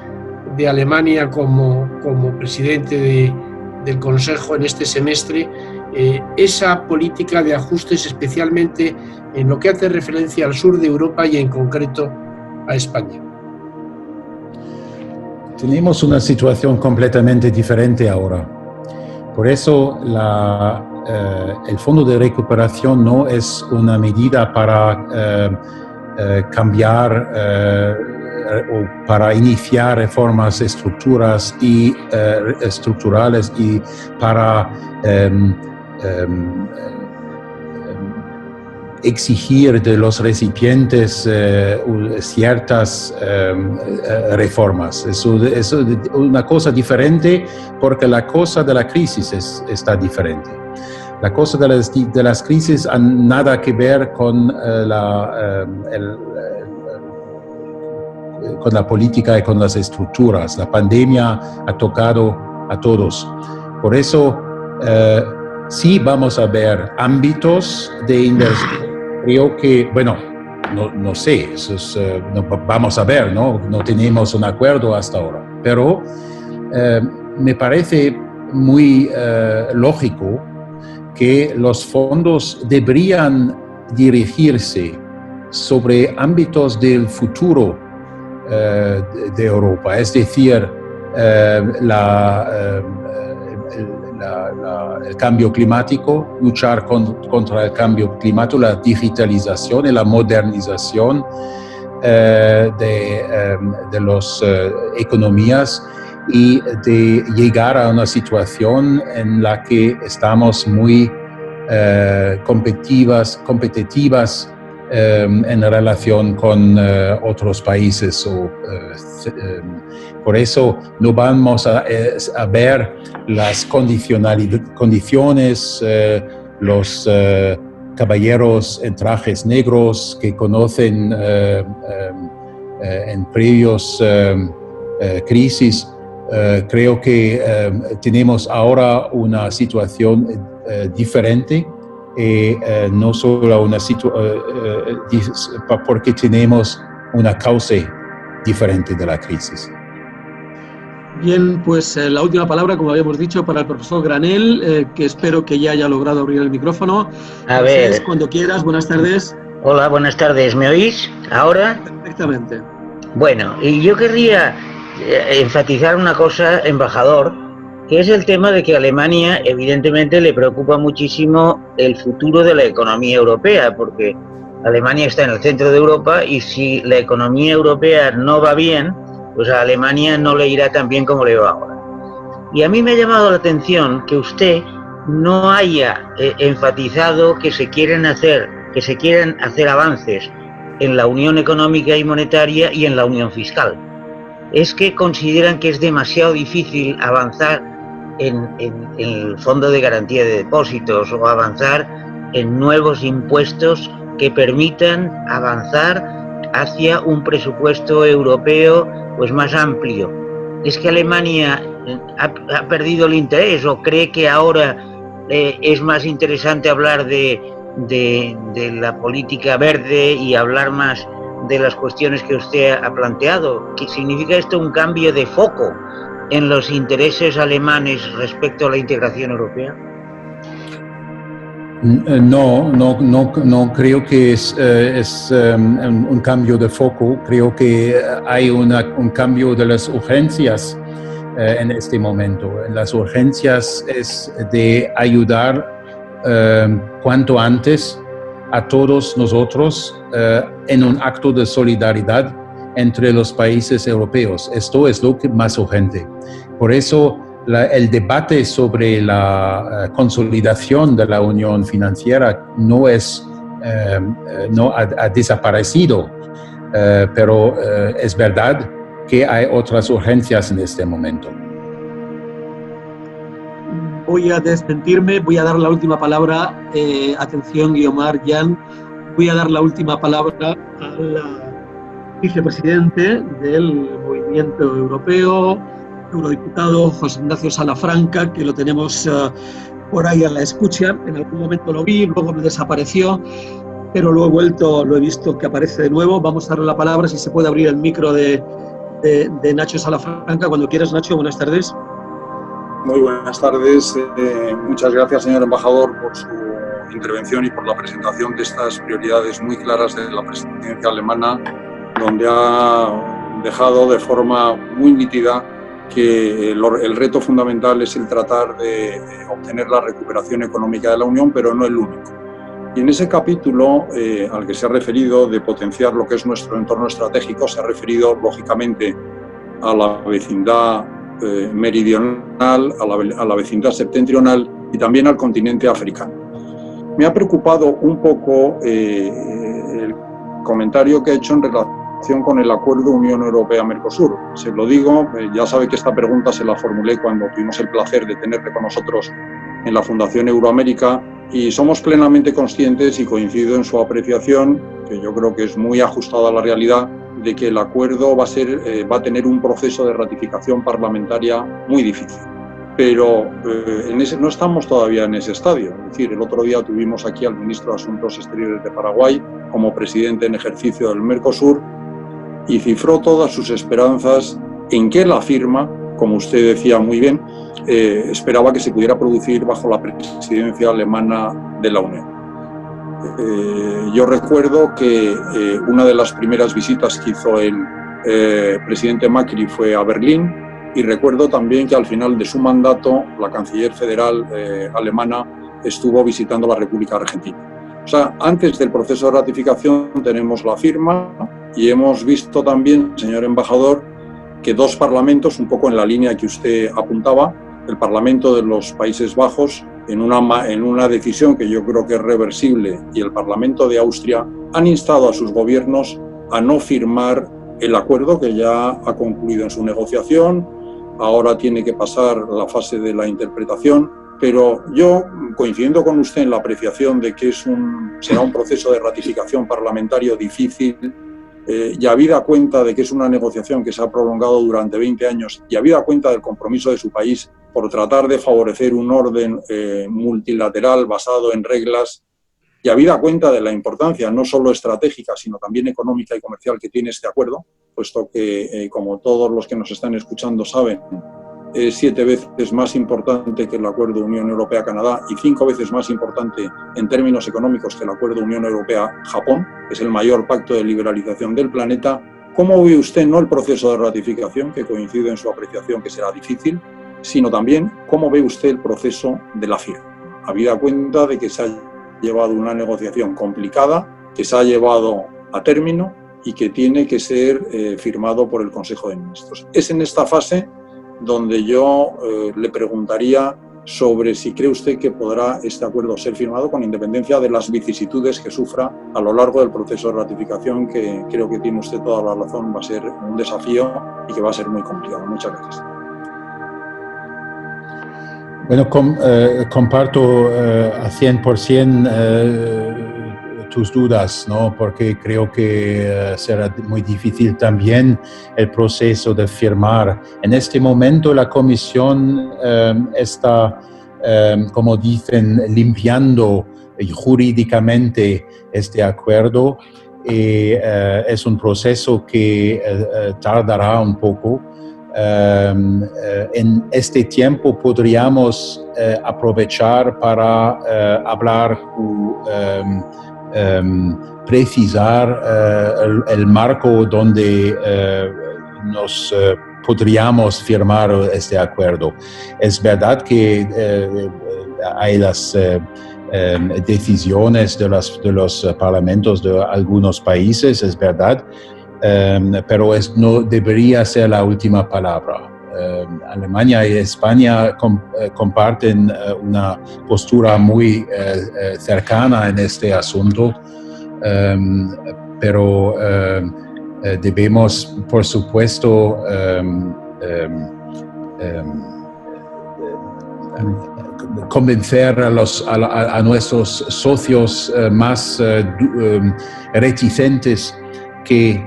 de Alemania como presidente del Consejo en este semestre, esa política de ajustes, especialmente en lo que hace referencia al sur de Europa y en concreto a España? Tenemos una situación completamente diferente ahora. Por eso el Fondo de Recuperación no es una medida para cambiar o para iniciar reformas estructurales y para exigir de los recipientes ciertas reformas. Es una cosa diferente porque la cosa de la crisis está diferente. La cosa de las crisis han nada que ver con la política y con las estructuras. La pandemia ha tocado a todos. Por eso, sí vamos a ver ámbitos de inversión. Creo que, bueno, no sé, eso es, vamos a ver, ¿no? No tenemos un acuerdo hasta ahora. Pero me parece muy lógico que los fondos deberían dirigirse sobre ámbitos del futuro de Europa, es decir, el cambio climático, luchar contra el cambio climático, la digitalización y la modernización de las economías y de llegar a una situación en la que estamos muy competitivas en relación con otros países. Por eso no vamos a ver las condiciones, los caballeros en trajes negros que conocen en previos crisis. Creo que tenemos ahora una situación diferente. No solo una porque tenemos una causa diferente de la crisis. Bien, pues la última palabra, como habíamos dicho, para el profesor Granel, que espero que ya haya logrado abrir el micrófono. A ver. Cuando quieras, buenas tardes. Hola, buenas tardes. ¿Me oís ahora? Perfectamente. Bueno, y yo querría enfatizar una cosa, embajador, que es el tema de que a Alemania evidentemente le preocupa muchísimo el futuro de la economía europea, porque Alemania está en el centro de Europa y si la economía europea no va bien, pues a Alemania no le irá tan bien como le va ahora. Y a mí me ha llamado la atención que usted no haya enfatizado que se quieren hacer avances en la Unión Económica y Monetaria y en la Unión Fiscal. ¿Es que consideran que es demasiado difícil avanzar en el Fondo de Garantía de Depósitos o avanzar en nuevos impuestos que permitan avanzar hacia un presupuesto europeo pues más amplio. ¿Es que Alemania ha perdido el interés o cree que ahora es más interesante hablar de la política verde y hablar más de las cuestiones que usted ha planteado? ¿Qué significa esto? ¿Un cambio de foco en los intereses alemanes respecto a la integración europea? No creo que es un cambio de foco. Creo que hay un cambio de las urgencias en este momento. Las urgencias es de ayudar cuanto antes a todos nosotros en un acto de solidaridad entre los países europeos. Esto es lo que más urgente. Por eso el debate sobre la consolidación de la unión financiera no ha desaparecido, pero es verdad que hay otras urgencias en este momento. Voy a desmentirme, voy a dar la última palabra, atención Guiomar, Jan, voy a dar la última palabra al vicepresidente del Movimiento Europeo, eurodiputado José Ignacio Salafranca, que lo tenemos por ahí a la escucha. En algún momento lo vi, luego me desapareció, pero lo he vuelto, lo he visto que aparece de nuevo. Vamos a darle la palabra, si se puede abrir el micro de Nacho Salafranca. Cuando quieras, Nacho, buenas tardes. Muy buenas tardes. Muchas gracias, señor embajador, por su intervención y por la presentación de estas prioridades muy claras de la presidencia alemana, donde ha dejado de forma muy nítida que el reto fundamental es el tratar de obtener la recuperación económica de la Unión, pero no el único. Y en ese capítulo al que se ha referido de potenciar lo que es nuestro entorno estratégico, se ha referido lógicamente a la vecindad meridional, a la vecindad septentrional y también al continente africano. Me ha preocupado un poco el comentario que ha hecho en relación con el acuerdo Unión Europea-Mercosur. Se lo digo, ya sabe que esta pregunta se la formulé cuando tuvimos el placer de tenerle con nosotros en la Fundación Euroamérica, y somos plenamente conscientes, y coincido en su apreciación, que yo creo que es muy ajustada a la realidad, de que el acuerdo va a tener un proceso de ratificación parlamentaria muy difícil. Pero no estamos todavía en ese estadio. Es decir, el otro día tuvimos aquí al ministro de Asuntos Exteriores de Paraguay como presidente en ejercicio del Mercosur, y cifró todas sus esperanzas en que la firma, como usted decía muy bien, esperaba que se pudiera producir bajo la presidencia alemana de la Unión. Yo recuerdo que una de las primeras visitas que hizo el presidente Macri fue a Berlín, y recuerdo también que al final de su mandato la canciller federal alemana estuvo visitando la República Argentina. O sea, antes del proceso de ratificación tenemos la firma, y hemos visto también, señor embajador, que dos parlamentos, un poco en la línea que usted apuntaba, el Parlamento de los Países Bajos, en una decisión que yo creo que es reversible, y el Parlamento de Austria, han instado a sus gobiernos a no firmar el acuerdo, que ya ha concluido en su negociación. Ahora tiene que pasar la fase de la interpretación, pero yo, coincidiendo con usted en la apreciación de que será un proceso de ratificación parlamentario difícil, y habida cuenta de que es una negociación que se ha prolongado durante 20 años, y habida cuenta del compromiso de su país por tratar de favorecer un orden multilateral basado en reglas, y habida cuenta de la importancia no solo estratégica, sino también económica y comercial que tiene este acuerdo, puesto que, como todos los que nos están escuchando saben, es 7 veces más importante que el acuerdo Unión Europea-Canadá y 5 veces más importante en términos económicos que el acuerdo Unión Europea-Japón, que es el mayor pacto de liberalización del planeta. ¿Cómo ve usted no el proceso de ratificación, que coincide en su apreciación que será difícil, sino también cómo ve usted el proceso de la firma? Habida cuenta de que se ha llevado una negociación complicada, que se ha llevado a término y que tiene que ser firmado por el Consejo de Ministros. Es en esta fase donde yo le preguntaría sobre si cree usted que podrá este acuerdo ser firmado, con independencia de las vicisitudes que sufra a lo largo del proceso de ratificación, que creo que tiene usted toda la razón, va a ser un desafío y que va a ser muy complicado. Muchas gracias. Bueno, comparto a 100% tus dudas, ¿no? Porque creo que será muy difícil también el proceso de firmar. En este momento la Comisión está, como dicen, limpiando jurídicamente este acuerdo. Es un proceso que tardará un poco. En este tiempo podríamos aprovechar para hablar precisar el marco donde nos podríamos firmar este acuerdo. Es verdad que hay las decisiones de los parlamentos de algunos países, es verdad, pero no debería ser la última palabra. Alemania y España comparten una postura muy cercana en este asunto, pero debemos, por supuesto, convencer a nuestros socios más reticentes que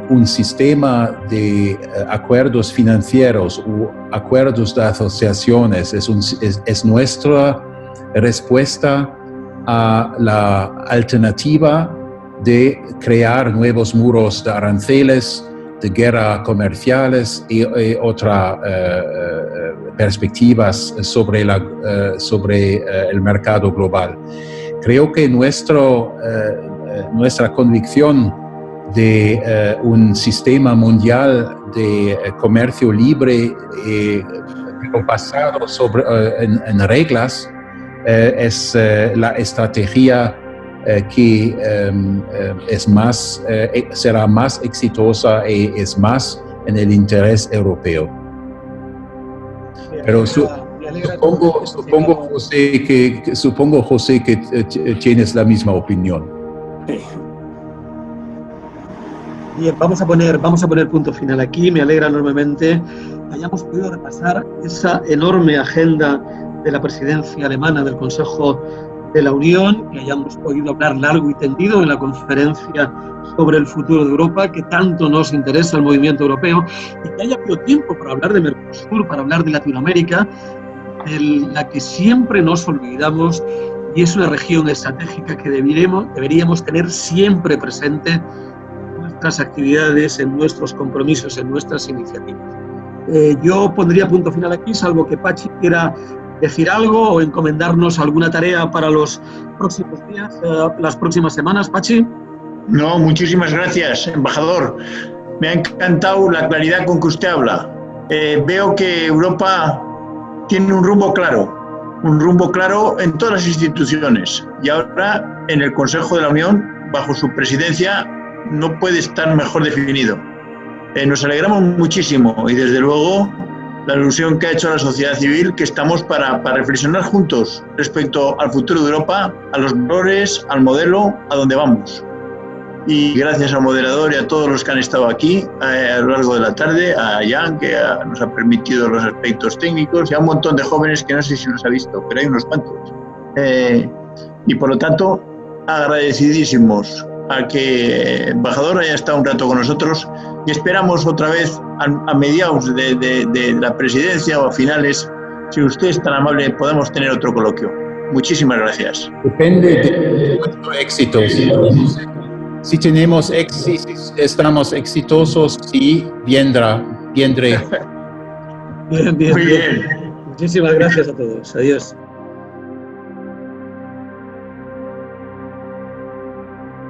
un sistema de acuerdos financieros o acuerdos de asociaciones es nuestra respuesta a la alternativa de crear nuevos muros de aranceles, de guerra comerciales y otras perspectivas sobre el mercado global. Creo que nuestra convicción de un sistema mundial de comercio libre basado en reglas es la estrategia que será más exitosa y es más en el interés europeo. Pero supongo, José, que tienes la misma opinión. Bien, vamos a poner punto final aquí. Me alegra enormemente hayamos podido repasar esa enorme agenda de la presidencia alemana del Consejo de la Unión, que hayamos podido hablar largo y tendido en la conferencia sobre el futuro de Europa, que tanto nos interesa al movimiento europeo, y que haya habido tiempo para hablar de Mercosur, para hablar de Latinoamérica, de la que siempre nos olvidamos, y es una región estratégica que deberíamos tener siempre presente en nuestras actividades, en nuestros compromisos, en nuestras iniciativas. Yo pondría punto final aquí, salvo que Pachi quiera decir algo o encomendarnos alguna tarea para los próximos días, las próximas semanas. Pachi. No, muchísimas gracias, embajador. Me ha encantado la claridad con que usted habla. Veo que Europa tiene un rumbo claro en todas las instituciones, y ahora en el Consejo de la Unión, bajo su presidencia, no puede estar mejor definido. Nos alegramos muchísimo y desde luego la alusión que ha hecho la sociedad civil, que estamos para reflexionar juntos respecto al futuro de Europa, a los valores, al modelo, a dónde vamos. Y gracias al moderador y a todos los que han estado aquí a lo largo de la tarde, a Jan, que nos ha permitido los aspectos técnicos, y a un montón de jóvenes que no sé si los ha visto, pero hay unos cuantos. Y por lo tanto, agradecidísimos a que el embajador haya estado un rato con nosotros, y esperamos otra vez a mediados de la presidencia o a finales, si usted es tan amable, podemos tener otro coloquio. Muchísimas gracias. Depende de nuestro éxito. Si tenemos éxito, estamos exitosos, sí, vendré. Bien. Muchísimas gracias a todos. Adiós.